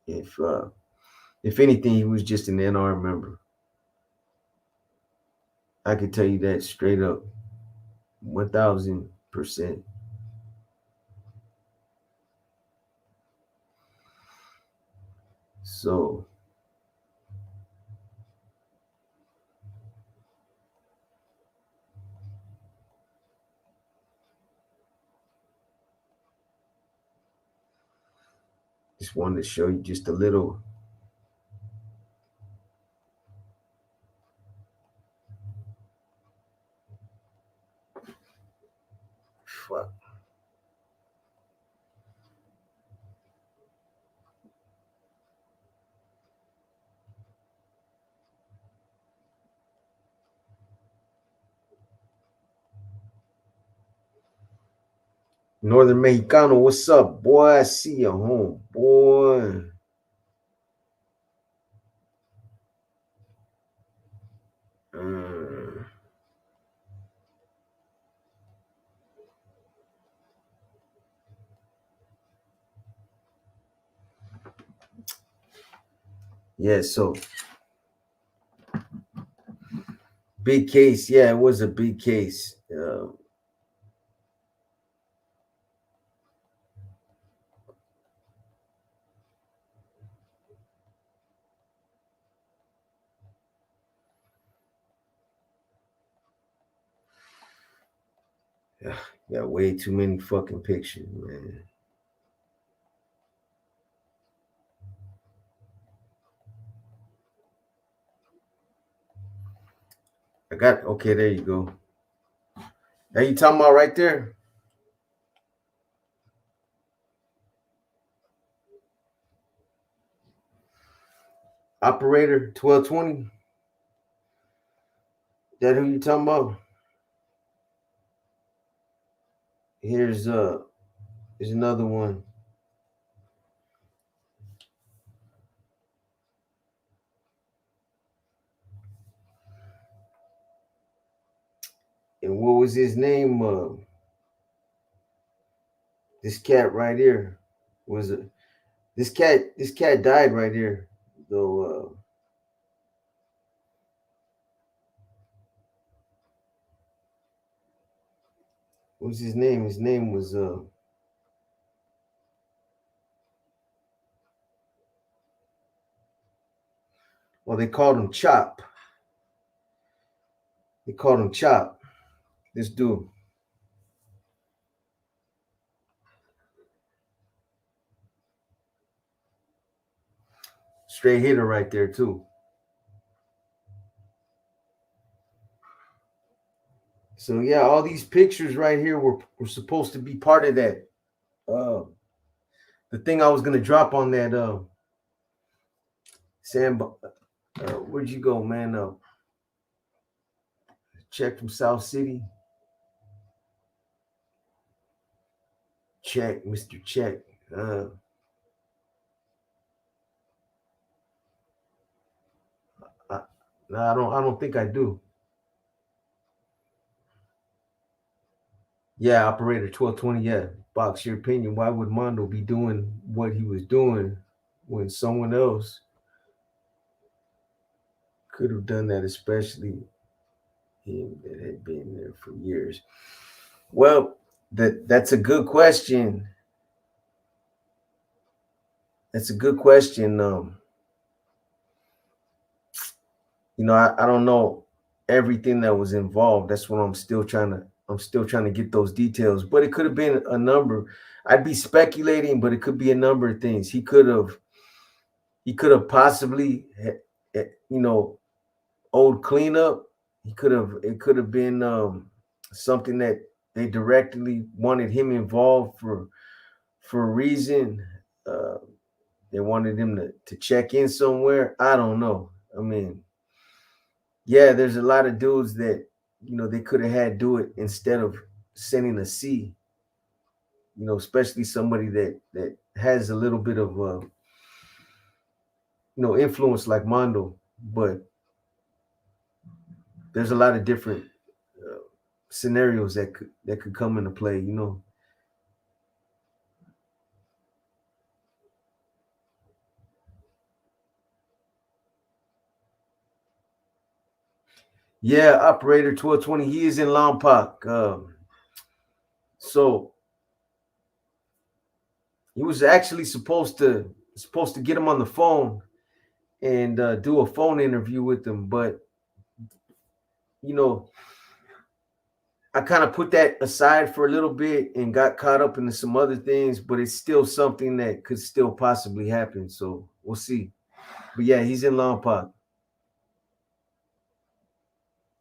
If anything, he was just an NR member. I could tell you that straight up, 1,000%. So just wanted to show you just a little. Fuck. Northern Mexicano, what's up, boy? I see you home, boy. Uh, yeah, so big case. Yeah, it was a big case. Got way too many fucking pictures, man. I got okay. There you go. Are you talking about right there? Operator 1220. That who you talking about? Here's another one. And what was his name? This cat right here was a this cat. This cat died right here. Though what was his name? His name was well, they called him Chop. They called him Chop. This dude, straight hitter right there too. So yeah, all these pictures right here were supposed to be part of that. Uh, the thing I was gonna drop on that Sam. Where'd you go, man? Check from South City. Check, Mister Check. I, no, I don't. I don't think I do. Yeah, Operator 1220. Yeah, box your opinion. Why would Mondo be doing what he was doing when someone else could have done that, especially him that had been there for years? Well, that's a good question. That's a good question. I don't know everything that was involved. That's what I'm still trying to get those details. But it could have been a number. I'd be speculating, but it could be a number of things. He could have possibly old cleanup. It could have been something that they directly wanted him involved for a reason. Uh, they wanted him to check in somewhere. I don't know. I mean, yeah, there's a lot of dudes that they could have had do it instead of sending a C. Especially somebody that has a little bit of influence like Mondo. But there's a lot of different scenarios that could come into play, you know. Yeah, operator 1220. He is in Lompoc. So he was actually supposed to get him on the phone and do a phone interview with him, but you know, I kind of put that aside for a little bit and got caught up into some other things, but it's still something that could still possibly happen. So we'll see. But yeah, he's in Lompoc.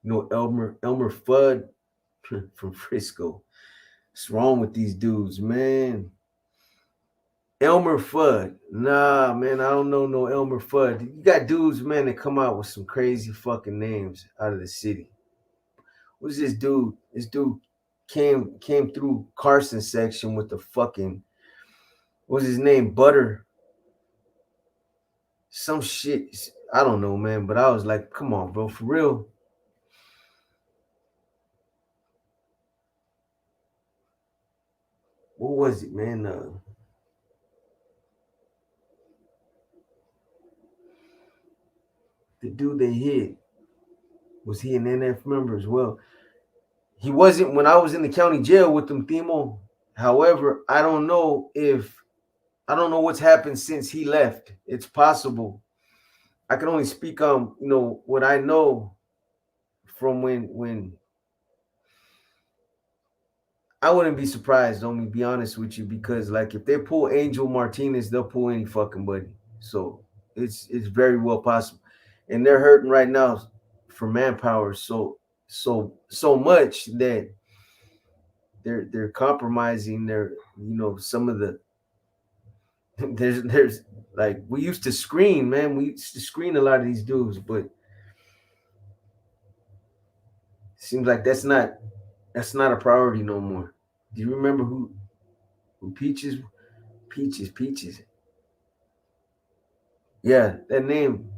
You know, Elmer Fudd from Frisco. What's wrong with these dudes, man? Elmer Fudd. Nah, man, I don't know no Elmer Fudd. You got dudes, man, that come out with some crazy fucking names out of the city. What's this dude? This dude came through Carson section with the fucking, what's his name? Butter. Some shit. I don't know, man. But I was like, come on, bro, for real. What was it, man? The dude they hit, was he an NF member as well? He wasn't when I was in the county jail with them, Timo. However, I don't know what's happened since he left. It's possible. I can only speak on, you know, what I know from when I wouldn't be surprised, let me be honest with you, because like if they pull Angel Martinez, they'll pull any fucking buddy. So it's very well possible. And they're hurting right now for manpower so much that they're compromising their, you know, some of the there's like we used to screen, man. We used to screen a lot of these dudes, but it seems like that's not a priority no more. Do you remember who Peaches? Yeah, that name.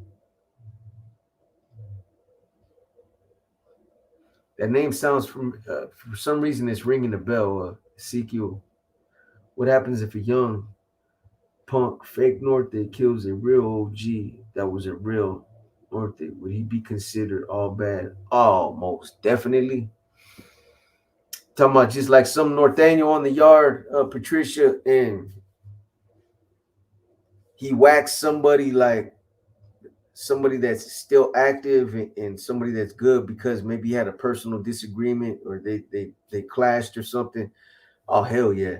That name sounds from for some reason it's ringing a bell. Ezekiel. What happens if a young punk fake Norte kills a real OG that was a real Norte? Would he be considered all bad? Oh, most definitely. Talking about just like some Norteño on the yard, Patricia, and he whacks somebody like somebody that's still active and somebody that's good because maybe he had a personal disagreement or they clashed or something. Oh hell yeah.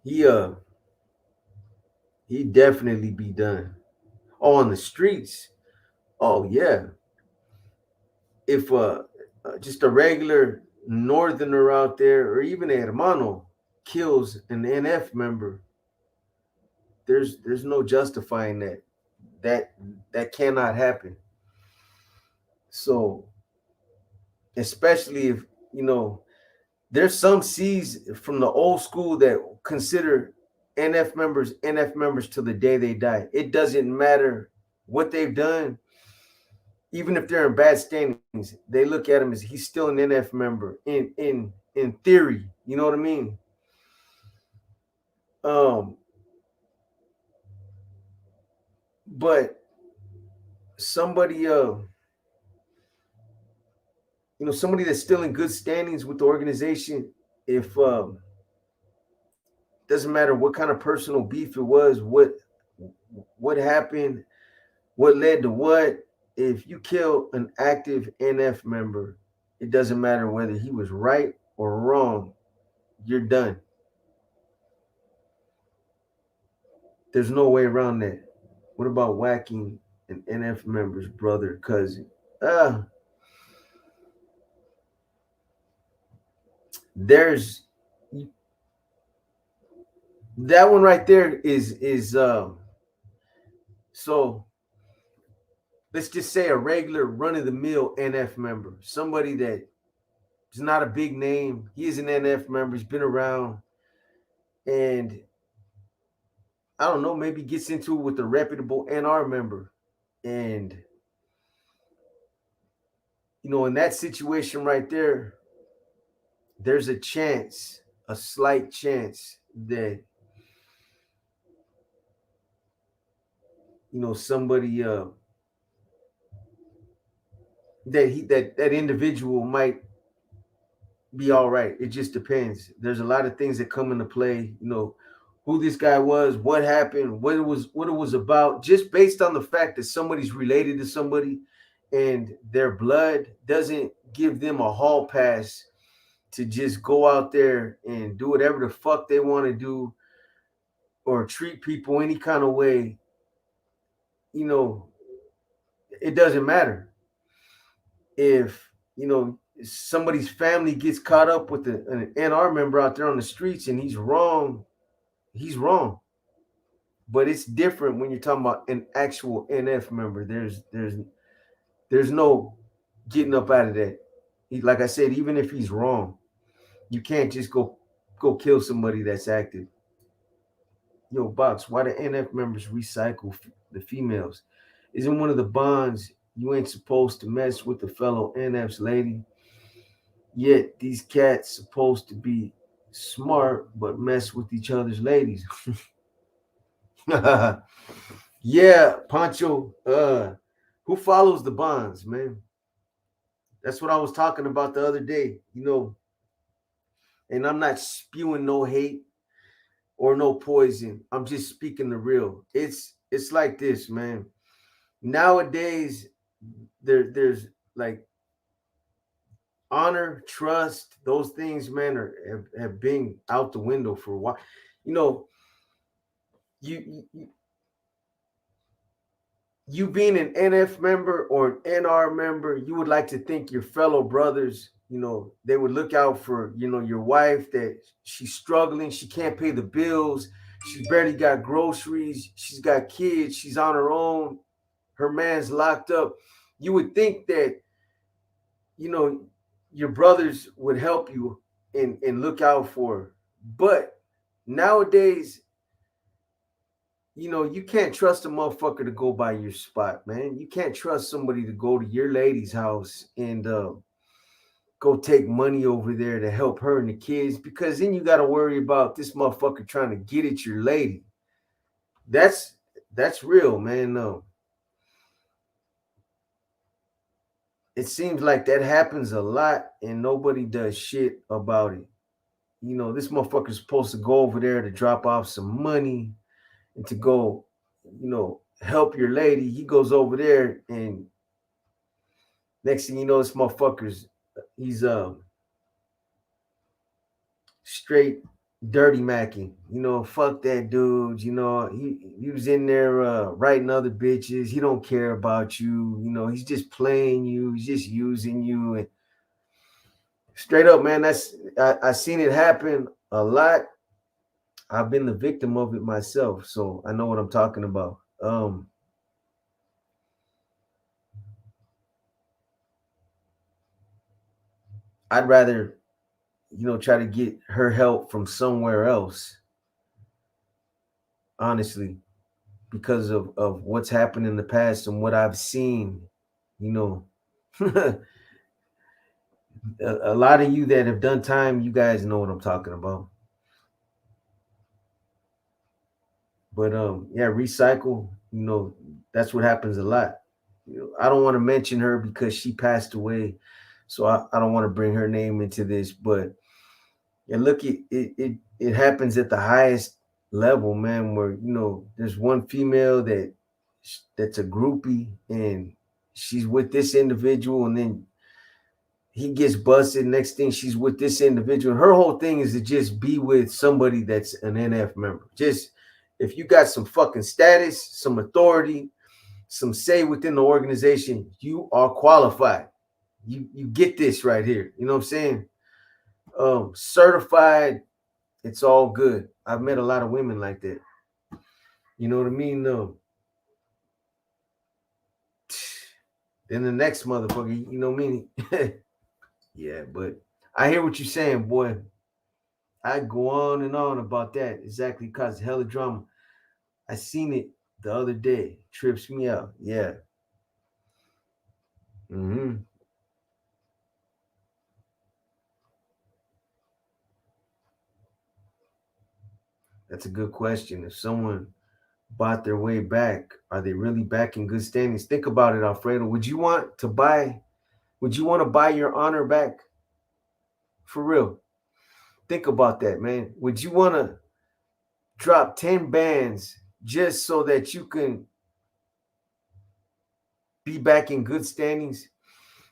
He he definitely be done. Oh, on the streets. Oh yeah. If just a regular northerner out there or even a hermano kills an NF member, there's no justifying that. That that cannot happen. So especially if you know there's some C's from the old school that consider NF members till the day they die. It doesn't matter what they've done, even if they're in bad standings. They look at him as he's still an NF member in theory. You know what I mean? Um, but somebody somebody that's still in good standings with the organization, if doesn't matter what kind of personal beef it was, what happened, what led to what. If you kill an active NF member, it doesn't matter whether he was right or wrong. You're done. There's no way around that. What about whacking an NF member's brother, cousin? Uh, there's that one right there is so let's just say a regular run of the mill NF member, somebody that is not a big name. He is an NF member. He's been around, and I don't know, maybe gets into it with a reputable NR member, and In that situation right there, there's a chance, a slight chance that somebody that individual might be all right. It just depends. There's a lot of things that come into play. Who this guy was, what happened, what it was about, just based on the fact that somebody's related to somebody, and their blood doesn't give them a hall pass to just go out there and do whatever the fuck they want to do, or treat people any kind of way. You know, it doesn't matter if somebody's family gets caught up with an NR member out there on the streets and he's wrong. He's wrong. But it's different when you're talking about an actual NF member. There's no getting up out of that. Like I said, even if he's wrong, you can't just go kill somebody that's active. Yo, Box, why the NF members recycle the females? Isn't one of the bonds you ain't supposed to mess with the fellow NF's lady? Yet these cats supposed to be smart but mess with each other's ladies. Yeah, Pancho. Who follows the bonds, man? That's what I was talking about the other day. And I'm not spewing no hate or no poison. I'm just speaking the real. It's like this, man. Nowadays, there's like honor, trust, those things, man, have been out the window for a while. You know, you you being an NF member or an NR member, you would like to think your fellow brothers, they would look out for, your wife, that she's struggling, she can't pay the bills, she's barely got groceries, she's got kids, she's on her own, her man's locked up. You would think that, you know, your brothers would help you and look out for her. But nowadays, you can't trust a motherfucker to go by your spot, man. You can't trust somebody to go to your lady's house and go take money over there to help her and the kids, because then you got to worry about this motherfucker trying to get at your lady. That's that's real, man. It seems like that happens a lot and nobody does shit about it. This motherfucker's supposed to go over there to drop off some money and to go, help your lady. He goes over there, and next thing you know, this motherfucker's he's straight dirty macking. Fuck that dude. He was in there writing other bitches. He don't care about you. He's just playing you. He's just using you. And straight up, man, I seen it happen a lot. I've been the victim of it myself, so I know what I'm talking about. I'd rather, try to get her help from somewhere else, honestly, because of what's happened in the past and what I've seen. You know, a lot of you that have done time, you guys know what I'm talking about. But yeah, recycle. That's what happens a lot. I don't want to mention her because she passed away, so I don't want to bring her name into this. But yeah, look, it happens at the highest level, man. Where there's one female that's a groupie, and she's with this individual, and then he gets busted. Next thing, she's with this individual. Her whole thing is to just be with somebody that's an NF member. Just if you got some fucking status, some authority, some say within the organization, you are qualified. You get this right here. You know what I'm saying? Certified. It's all good. I've met a lot of women like that. You know what I mean? No. Then the next motherfucker, you know what I mean? Yeah, but I hear what you're saying, boy. I go on and on about that. Exactly, cause hella drama. I seen it the other day. Trips me out. Yeah. Mm-hmm. That's a good question. If someone bought their way back, are they really back in good standings? Think about it, Alfredo. Would you want to buy your honor back? For real. Think about that, man. Would you want to drop 10 bands just so that you can be back in good standings?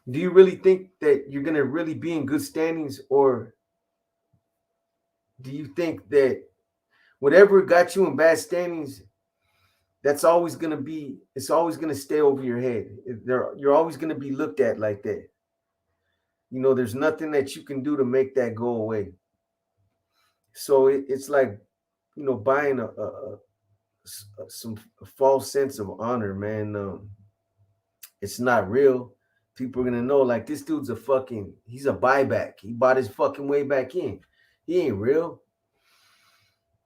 Do you really think that you're going to really be in good standings, or do you think that whatever got you in bad standings, that's always going to be, it's always going to stay over your head? You're always going to be looked at like that. You know, there's nothing that you can do to make that go away. So it's like, you know, buying some false sense of honor, man. It's not real. People are gonna know, like, this dude's he's a buyback. He bought his fucking way back in. He ain't real.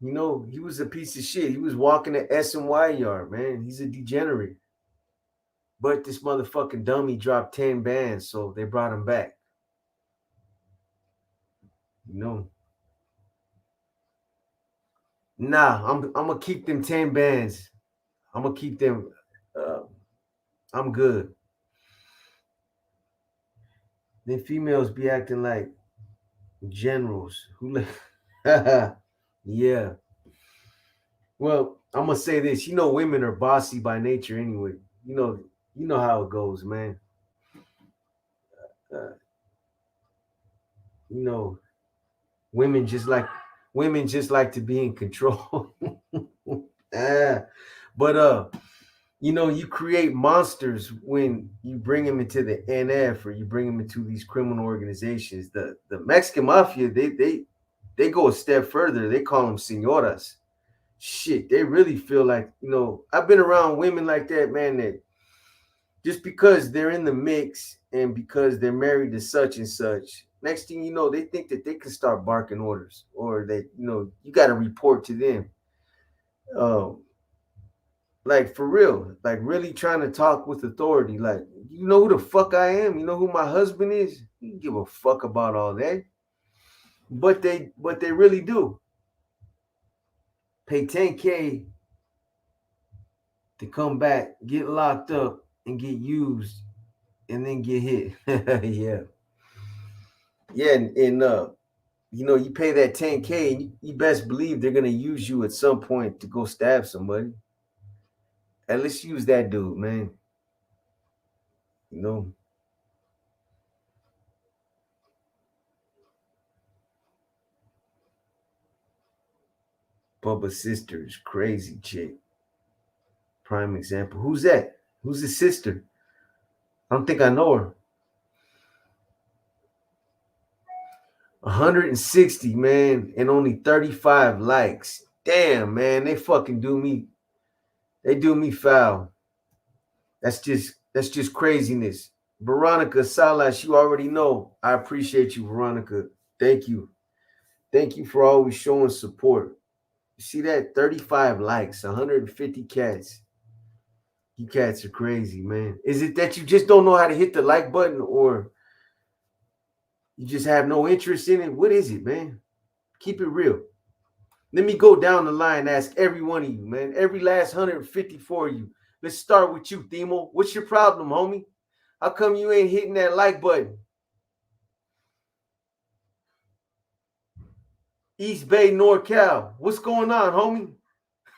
You know, he was a piece of shit. He was walking the S and Y yard, man. He's a degenerate. But this motherfucking dummy dropped 10 bands, so they brought him back. You know. Nah, I'm gonna keep them 10 bands. I'm gonna keep them. I'm good. Then females be acting like generals who yeah. Well, I'm gonna say this. You know, women are bossy by nature anyway. You know how it goes, man. Uh, you know, women just like women just like to be in control. But you know, you create monsters when you bring them into the NF or you bring them into these criminal organizations. The Mexican mafia, they go a step further. They call them senoras. Shit, they really feel like, you know, I've been around women like that, man, that just because they're in the mix and because they're married to such and such, next thing you know, they think that they can start barking orders, or that, you know, you got to report to them. Um, like, for real, like, really trying to talk with authority. Like, you know who the fuck I am? You know who my husband is? You don't give a fuck about all that. But they really do. Pay 10K to come back, get locked up, and get used, and then get hit. Yeah. Yeah, and you know, you pay that 10K, and you best believe they're gonna use you at some point to go stab somebody. And let's use that dude, man. You know, Bubba's sister's crazy chick. Prime example. Who's that? Who's his sister? I don't think I know her. 160, man, and only 35 likes. Damn, man, they fucking do me. They do me foul. That's just craziness. Veronica Salas, you already know. I appreciate you, Veronica. Thank you. Thank you for always showing support. You see that? 35 likes, 150 cats. You cats are crazy, man. Is it that you just don't know how to hit the like button, or you just have no interest in it? What is it, man? Keep it real. Let me go down the line and ask every one of you, man. Every last 154 of you. Let's start with you, Themo. What's your problem, homie? How come you ain't hitting that like button? East Bay, NorCal. What's going on,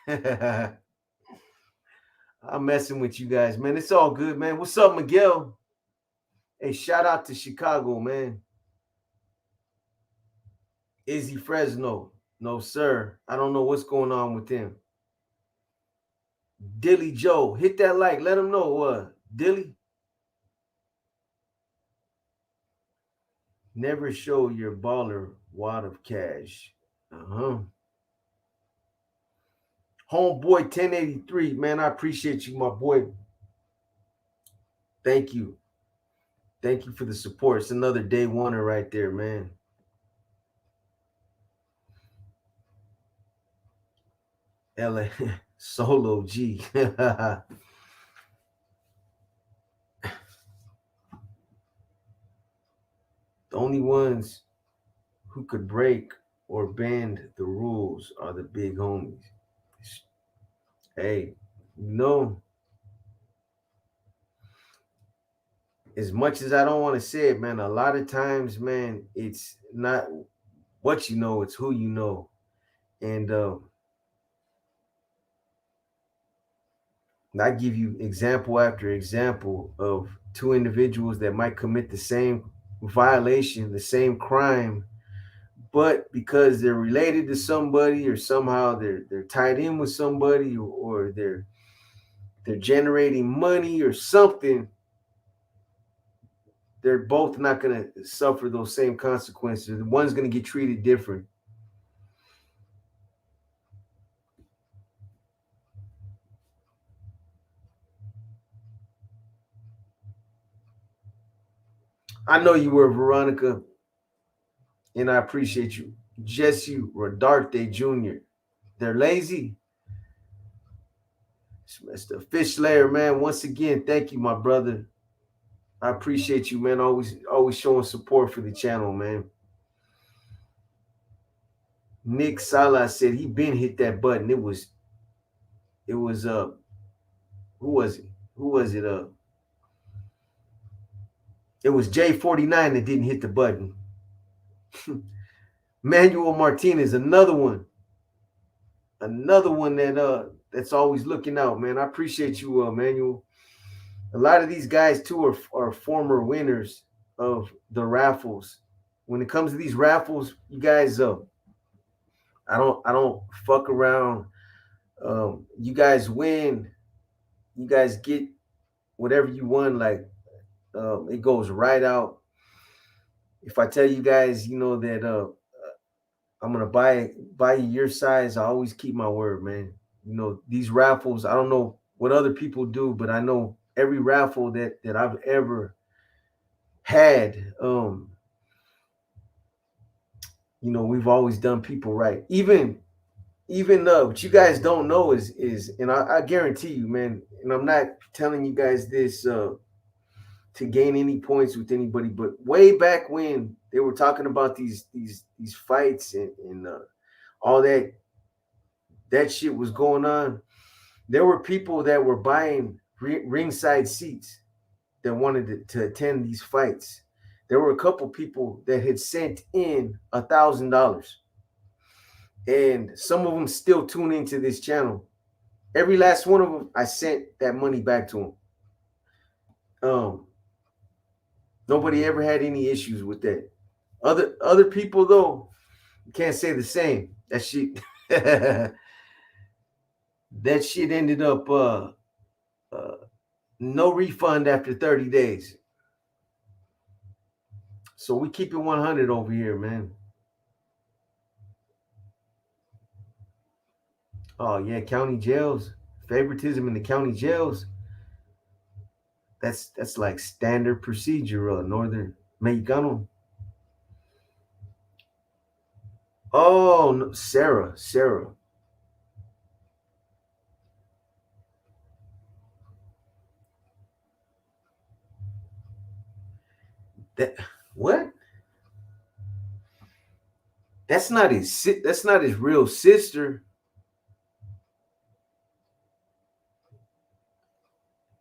homie? I'm messing with you guys, man. It's all good, man. What's up, Miguel? Hey, shout out to Chicago, man. Izzy Fresno. No, sir. I don't know what's going on with him. Dilly Joe. Hit that like. Let him know what. Dilly. Never show your baller wad of cash. Uh-huh. Homeboy 1083. Man, I appreciate you, my boy. Thank you. Thank you for the support. It's another day oneer right there, man. LA Solo G. The only ones who could break or bend the rules are the big homies. Hey, as much as I don't want to say it, man, a lot of times, man, it's not what you know, it's who you know. And I give you example after example of two individuals that might commit the same violation, the same crime, but because they're related to somebody or somehow they're tied in with somebody, or they're generating money or something, they're both not going to suffer those same consequences. One's going to get treated different. I know you were, Veronica, and I appreciate you. Jesse Rodarte Jr. They're lazy. Mr. Fish Layer, man. Once again, thank you, my brother. I appreciate you, man. Always showing support for the channel, man. Nick Salah said he been hit that button. It was who was it? Who was it? It was J49 that didn't hit the button. Manuel Martinez, another one that's always looking out, man. I appreciate you, Manuel. A lot of these guys too are former winners of the raffles. When it comes to these raffles, you guys, I don't fuck around. You guys win. You guys get whatever you won. Like it goes right out. If I tell you guys, that I'm gonna buy your size, I always keep my word, man. These raffles. I don't know what other people do, but I know every raffle that I've ever had. We've always done people right. Even what you guys don't know is, and I guarantee you, man. And I'm not telling you guys this to gain any points with anybody, but way back when they were talking about these fights and all that shit was going on, there were people that were buying ringside seats that wanted to attend these fights. There were a couple people that had sent in $1,000, and some of them still tune into this channel. Every last one of them, I sent that money back to them. Nobody ever had any issues with that. Other people though, can't say the same. That shit that shit ended up no refund after 30 days. So we keep it 100 over here, man. Oh yeah, county jails, favoritism in the county jails. That's like standard procedure, Northern Mexicano. Oh, no, Sarah. That what? That's not his real sister.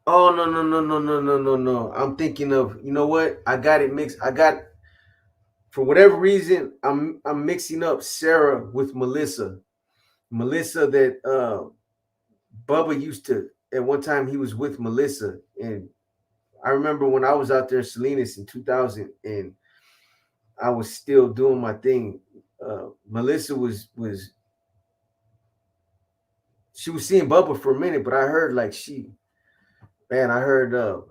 Oh no. I'm thinking of, you know what? I got it mixed. For whatever reason, I'm mixing up Sarah with Melissa. Melissa that Bubba used to, at one time he was with Melissa. And I remember when I was out there in Salinas in 2000 and I was still doing my thing. Melissa was she was seeing Bubba for a minute, but I heard like I heard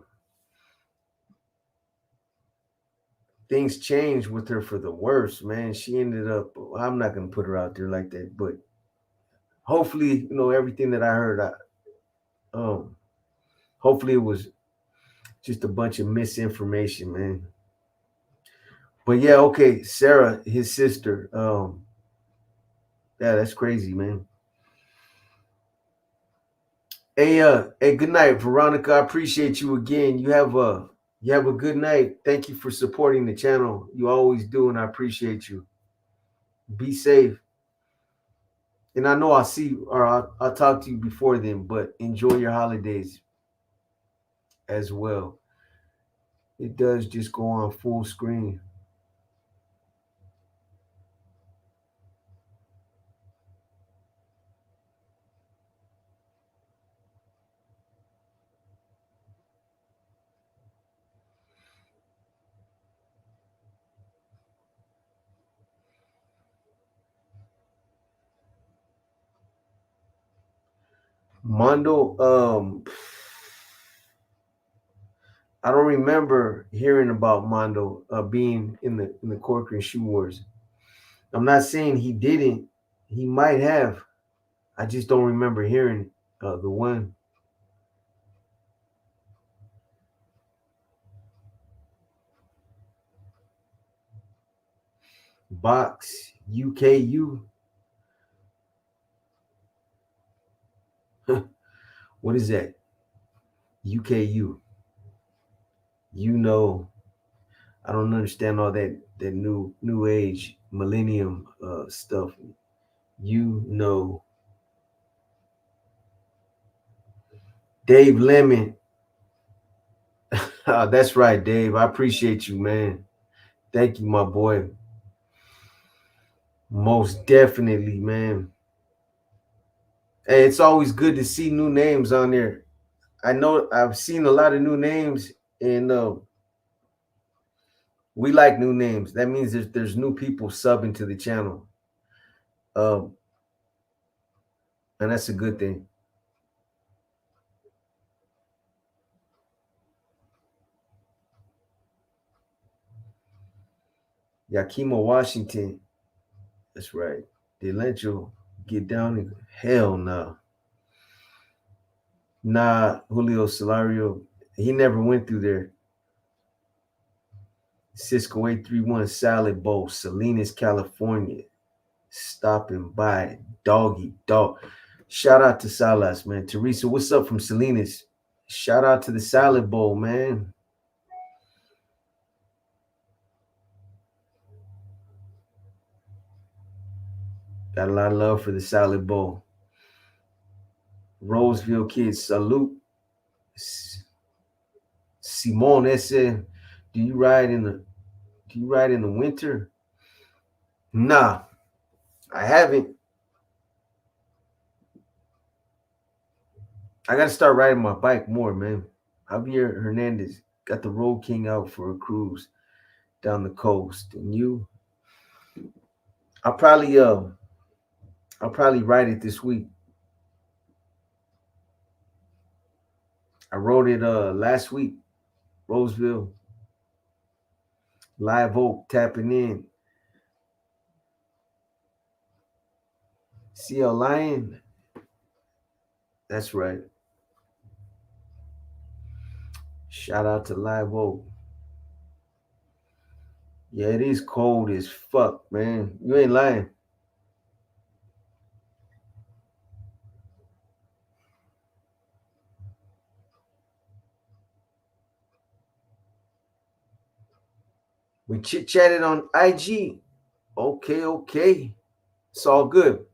things changed with her for the worse, man. She ended up, I'm not gonna put her out there like that, but hopefully, everything that I heard, hopefully it was just a bunch of misinformation, man. But yeah, okay, Sarah, his sister. Yeah, that's crazy, man. Hey, good night, Veronica. I appreciate you again. You have a good night. Thank you for supporting the channel. You always do, and I appreciate you. Be safe. And I know I'll see you or I'll talk to you before then, but enjoy your holidays as well. It does just go on full screen. Mondo, I don't remember hearing about Mondo being in the Corcoran Shoe Wars. I'm not saying he didn't. He might have. I just don't remember hearing the one. Box UKU. What is that? UKU. You know, I don't understand all that new age millennium stuff. You know, Dave Lemon. That's right, Dave. I appreciate you, man. Thank you, my boy. Most definitely, man. Hey, it's always good to see new names on there. I know I've seen a lot of new names, and we like new names. That means there's new people subbing to the channel, um, and that's a good thing. Yakima Washington, that's right. Delencho, get down and hell no. Nah, Julio Solario, he never went through there. Cisco 831 Salad Bowl, Salinas, California. Stopping by. Doggy dog. Shout out to Salas, man. Teresa, what's up from Salinas? Shout out to the Salad Bowl, man. Got a lot of love for the Salad Bowl. Roseville kids, salute. Simone, ese, do you ride in the winter? Nah, I haven't. I gotta start riding my bike more, man. Javier Hernandez got the Road King out for a cruise down the coast. And you, I'll probably I'll probably ride it this week. I rode it last week, Roseville, Live Oak, tapping in. CL Lion, that's right. Shout out to Live Oak. Yeah, it is cold as fuck, man. You ain't lying. We chit chatted on IG. Okay, okay. It's all good.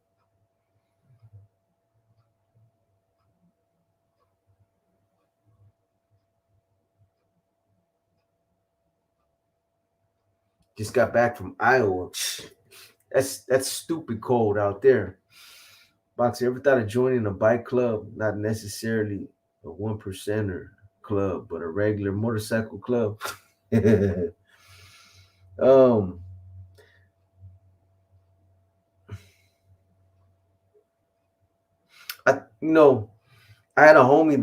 Just got back from Iowa. That's stupid cold out there. Boxer, ever thought of joining a bike club? Not necessarily a one percenter club, but a regular motorcycle club. um, I had a homie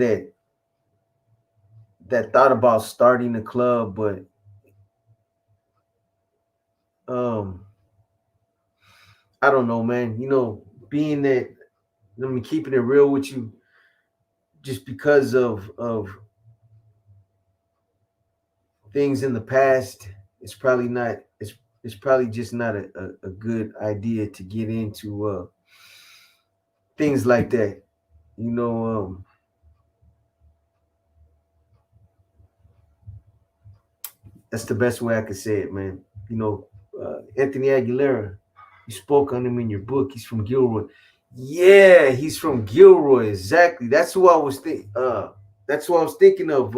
that thought about starting a club, but um, I don't know, man. Being that I mean, keeping it real with you, just because of things in the past, it's probably just not a good idea to get into things like that. You know, that's the best way I could say it, man. Anthony Aguilera, You spoke on him in your book. He's from Gilroy. Yeah, he's from Gilroy. Exactly. That's who I was thinking. That's what I was thinking of.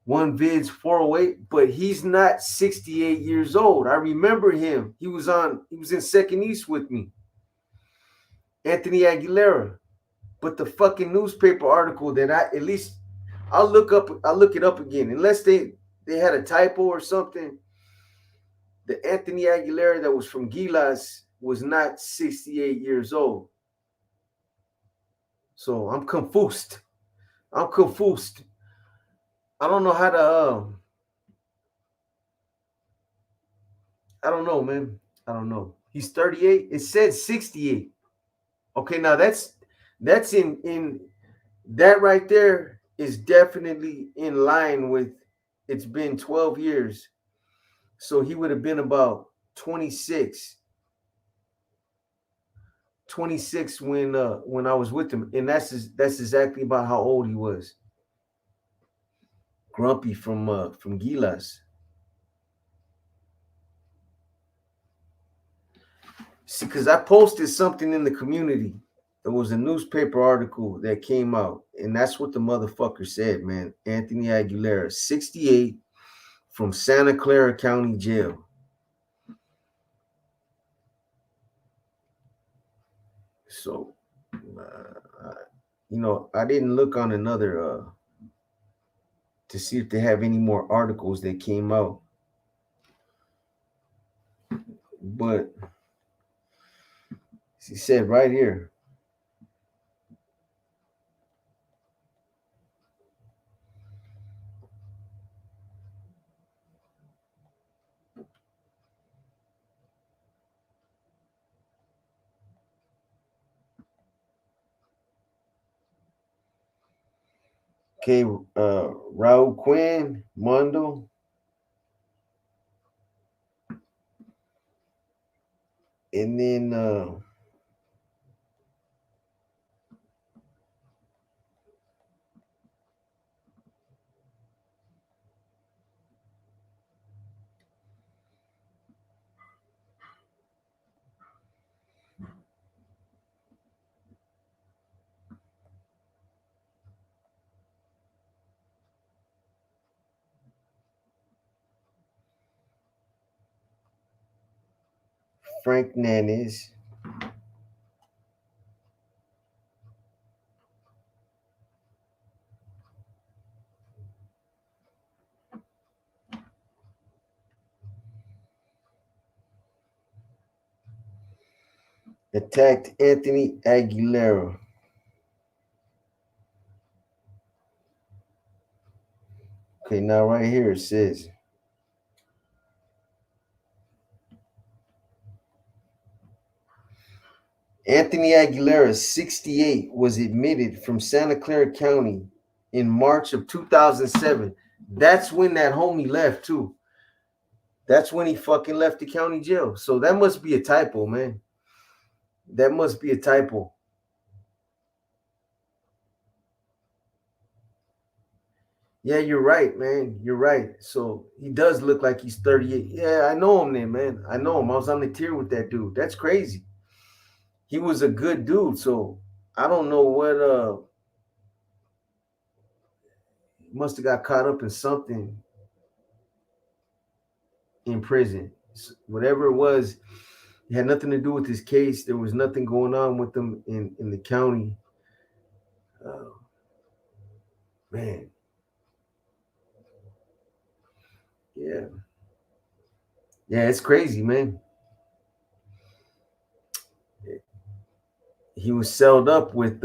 One Vids 408, but he's not 68 years old. I remember him. He was in Second East with me. Anthony Aguilera. But the fucking newspaper article that I'll look it up again. Unless they had a typo or something. The Anthony Aguilera that was from Gilas was not 68 years old. So I'm confused. I don't know how to I don't know, man. I don't know. He's 38. It said 68. Okay, now that's in that right there is definitely in line with it's been 12 years. So he would have been about 26. 26 when I was with him. And that's exactly about how old he was. Grumpy from Gilas. See, because I posted something in the community. There was a newspaper article that came out, and that's what the motherfucker said, man. Anthony Aguilera, 68, from Santa Clara County Jail. So, I didn't look on another to see if they have any more articles that came out. But he said right here. Okay, Raul Quinn, Mondo. And then Frank Nanes. Attacked Anthony Aguilera. Okay, now right here it says Anthony Aguilera, 68, was admitted from Santa Clara County in March of 2007. That's when that homie left too. That's when he fucking left the county jail. So that must be a typo, man. That must be a typo. Yeah, you're right, man. You're right. So he does look like he's 38. Yeah, I know him then, man. I know him. I was on the tier with that dude. That's crazy. He was a good dude. So I don't know what must have got caught up in something in prison. Whatever it was, it had nothing to do with his case. There was nothing going on with him in the county. Man. Yeah. Yeah, it's crazy, man. He was sold up with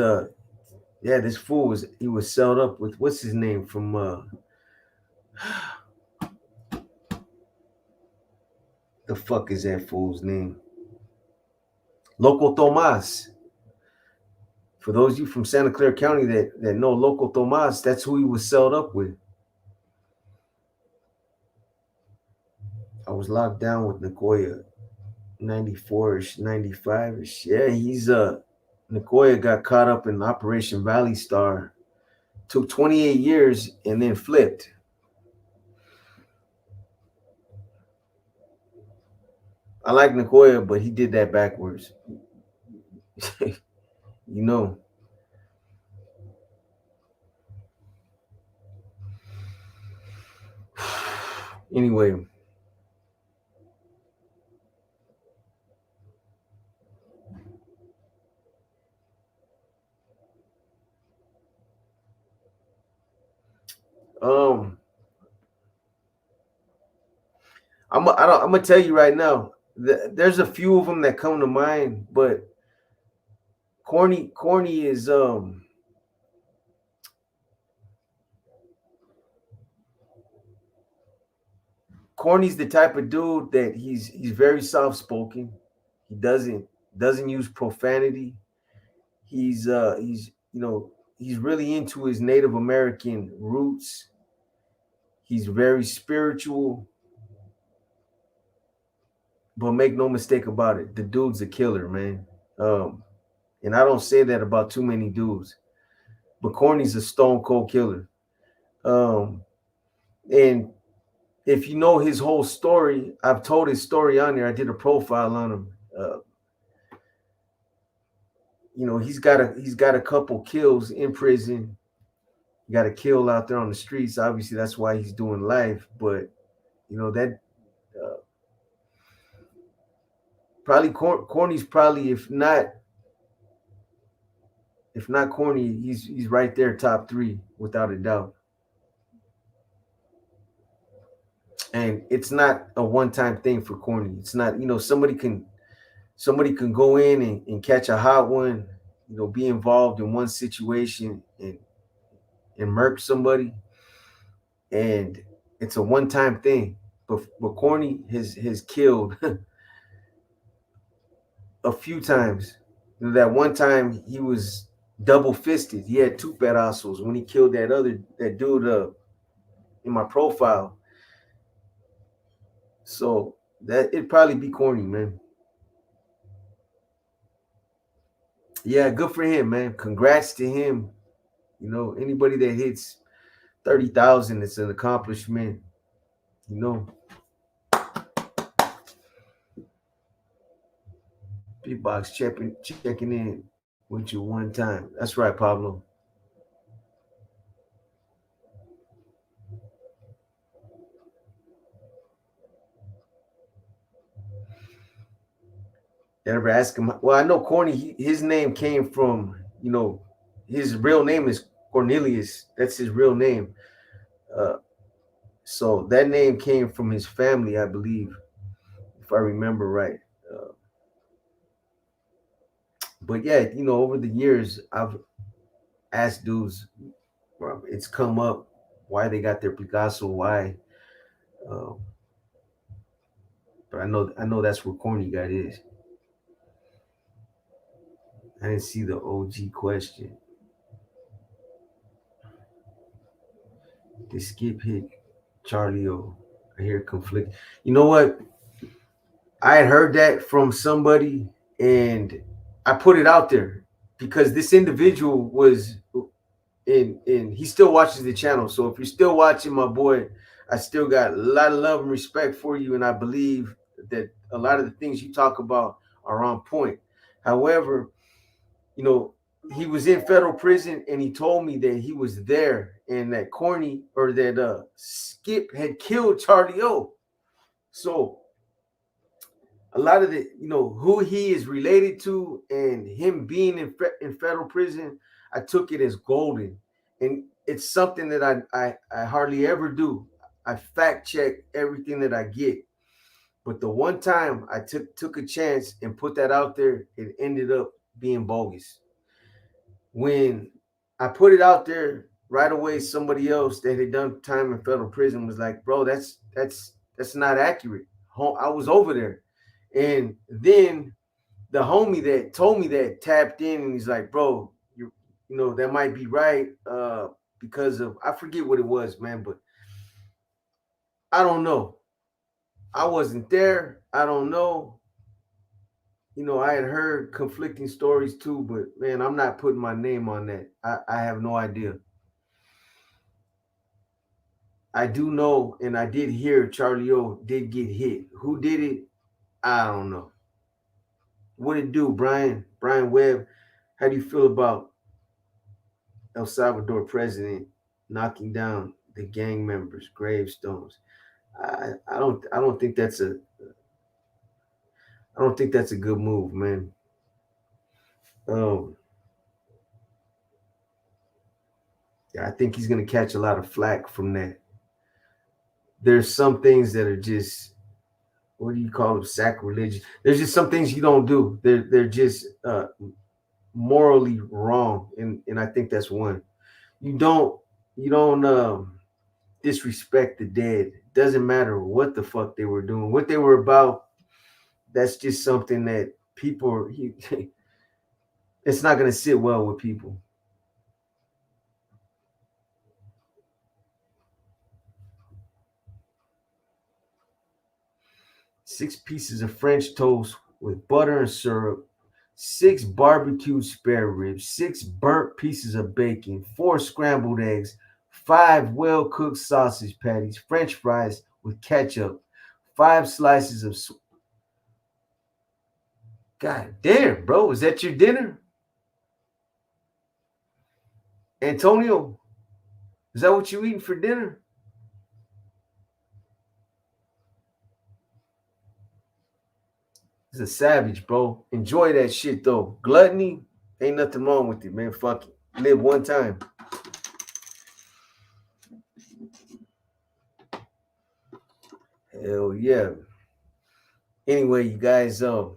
this fool was sold up with what's his name from the fuck is that fool's name? Loco Tomas. For those of you from Santa Clara County that know Loco Tomas, that's who he was sold up with. I was locked down with Nicoya 94-ish, 95-ish. Yeah, he's Nicoya got caught up in Operation Valley Star. Took 28 years and then flipped. I like Nicoya, but he did that backwards. you know. Anyway, um, I'm gonna tell you right now. There's a few of them that come to mind, but corny is Corny's the type of dude that he's very soft spoken. He doesn't use profanity. He's he's really into his Native American roots. He's very spiritual, but make no mistake about it, the dude's a killer, man. Um, and I don't say that about too many dudes, but Corny's a stone cold killer. Um, and if you know his whole story, I've told his story on there. I did a profile on him. He's got a couple kills in prison. He got a kill out there on the streets. Obviously, that's why he's doing life. But that uh, probably Corny's probably if not Corny, he's right there top three without a doubt. And it's not a one time thing for Corny. It's not somebody can go in and catch a hot one, be involved in one situation and murk somebody, and it's a one time thing. But Corny has killed a few times. That one time he was double fisted. He had two pedazos when he killed that dude in my profile. So that it'd probably be Corny, man. Yeah, good for him, man. Congrats to him. Anybody that hits 30,000, it's an accomplishment. You know, Big Box checking in with you one time. That's right, Pablo. Ever ask him? Well, I know Corny. His name came from his real name is Cornelius. That's his real name. Uh, so that name came from his family, I believe, if I remember right. Uh, but yeah, over the years, I've asked dudes. Well, it's come up why they got their Picasso, why. Um, but I know that's where Corny got is. I didn't see the OG question. The skip hit Charlie O. I hear conflict. You know what? I had heard that from somebody, and I put it out there because this individual was in he still watches the channel. So if you're still watching, my boy, I still got a lot of love and respect for you, and I believe that a lot of the things you talk about are on point. However, you know, he was in federal prison, and he told me that he was there and that Corny or that Skip had killed Charlie O. So a lot of the who he is related to and him being in federal prison, I took it as golden, and it's something that I hardly ever do. I fact check everything that I get, but the one time I took a chance and put that out there, it ended up being bogus. When I put it out there right away, somebody else that had done time in federal prison was like, bro, that's not accurate. I was over there. And then the homie that told me that tapped in, and he's like, bro, that might be right. Because of, I forget what it was, man, but I don't know. I wasn't there. I don't know. I had heard conflicting stories too, but man, I'm not putting my name on that. I have no idea. I do know, and I did hear Charlie O did get hit. Who did it? I don't know. What it do, Brian? Brian Webb, how do you feel about El Salvador president knocking down the gang members' gravestones? I don't think that's a I don't think that's a good move, man. Um, yeah, I think he's gonna catch a lot of flack from that. There's some things that are just, what do you call them, sacrilegious. There's just some things you don't do. They're just morally wrong, and I think that's one. You don't you don't disrespect the dead. Doesn't matter what the fuck they were doing, what they were about. That's just something that people it's not gonna sit well with people. 6 pieces of French toast with butter and syrup, 6 barbecued spare ribs, 6 burnt pieces of bacon, 4 scrambled eggs, 5 well-cooked sausage patties, French fries with ketchup, 5 slices of. God damn, bro, is that your dinner, Antonio? Is that what you eating for dinner? He's a savage, bro. Enjoy that shit though. Gluttony, ain't nothing wrong with it, man. Fuck it. Live one time. Hell yeah. Anyway, you guys, I'm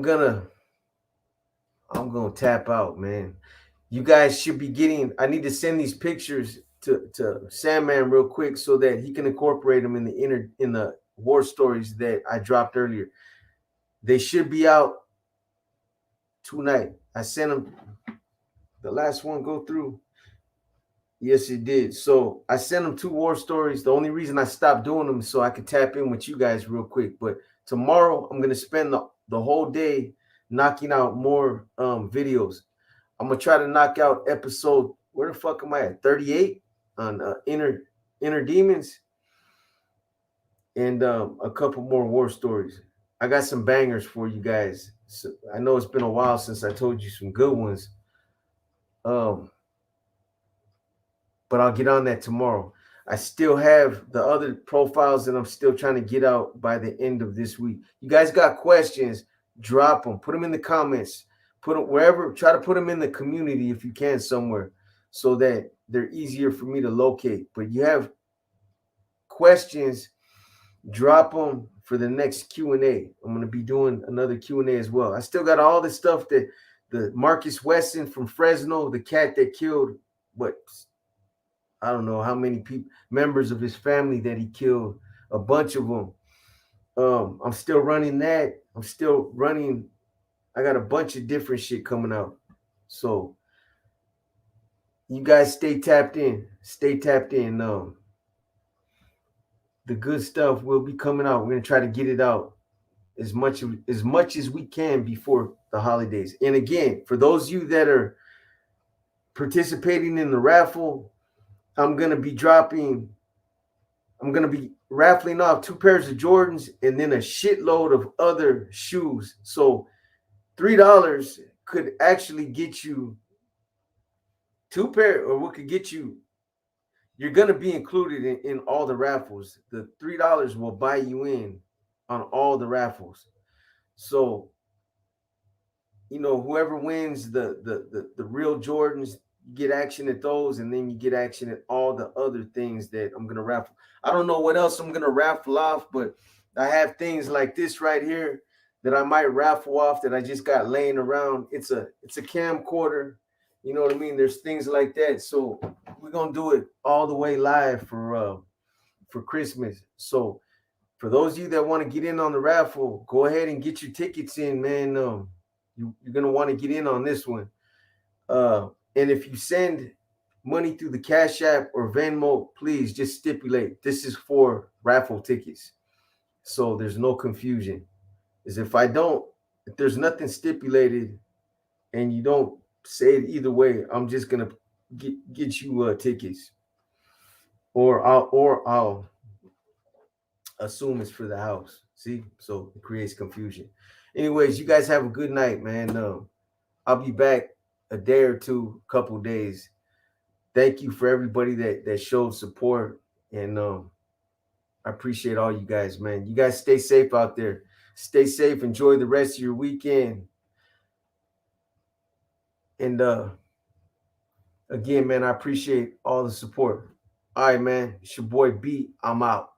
gonna I'm gonna tap out, man. You guys should be getting. I need to send these pictures to Sandman real quick so that he can incorporate them in the war stories that I dropped earlier. They should be out tonight. I sent them. The last one go through. Yes, it did. So I sent them 2 war stories. The only reason I stopped doing them is so I could tap in with you guys real quick. But tomorrow I'm gonna spend the whole day knocking out more videos. I'm gonna try to knock out episode. Where the fuck am I at? 38 on inner demons, and a couple more war stories. I got some bangers for you guys. So I know it's been a while since I told you some good ones. Um, but I'll get on that tomorrow. I still have the other profiles that I'm still trying to get out by the end of this week. You guys got questions? Drop them. Put them in the comments. Put them wherever. Try to put them in the community if you can somewhere, so that they're easier for me to locate. But you have questions? Drop them for the next Q&A. I'm going to be doing another Q&A as well. I still got all the stuff that the Marcus Weston from Fresno, the cat that killed what, I don't know how many people, members of his family that he killed, a bunch of them. I'm still running that. I'm still running. I got a bunch of different shit coming out. So you guys stay tapped in. Stay tapped in. The good stuff will be coming out. We're gonna try to get it out as much as we can before the holidays. And again, for those of you that are participating in the raffle, I'm gonna be dropping I'm gonna be raffling off 2 pairs of Jordans and then a shitload of other shoes. So $3 could actually get you 2 pair, or what could get you. You're gonna be included in all the raffles. The $3 will buy you in on all the raffles. So whoever wins the real Jordans, you get action at those, and then you get action at all the other things that I'm gonna raffle. I don't know what else I'm gonna raffle off, but I have things like this right here that I might raffle off that I just got laying around. It's a camcorder. You know what I mean? There's things like that. So we're gonna do it all the way live for Christmas. So for those of you that want to get in on the raffle, go ahead and get your tickets in, man. You're gonna want to get in on this one. And if you send money through the Cash App or Venmo, please just stipulate this is for raffle tickets, so there's no confusion. Is if there's nothing stipulated and you don't say it either way, I'm just gonna get you tickets, or I'll assume it's for the house. See, so it creates confusion. Anyways, you guys have a good night, man. I'll be back a day or two, couple days. Thank you for everybody that showed support, and I appreciate all you guys, man. You guys stay safe out there. Stay safe. Enjoy the rest of your weekend. And again, man, I appreciate all the support. All right, man. It's your boy B. I'm out.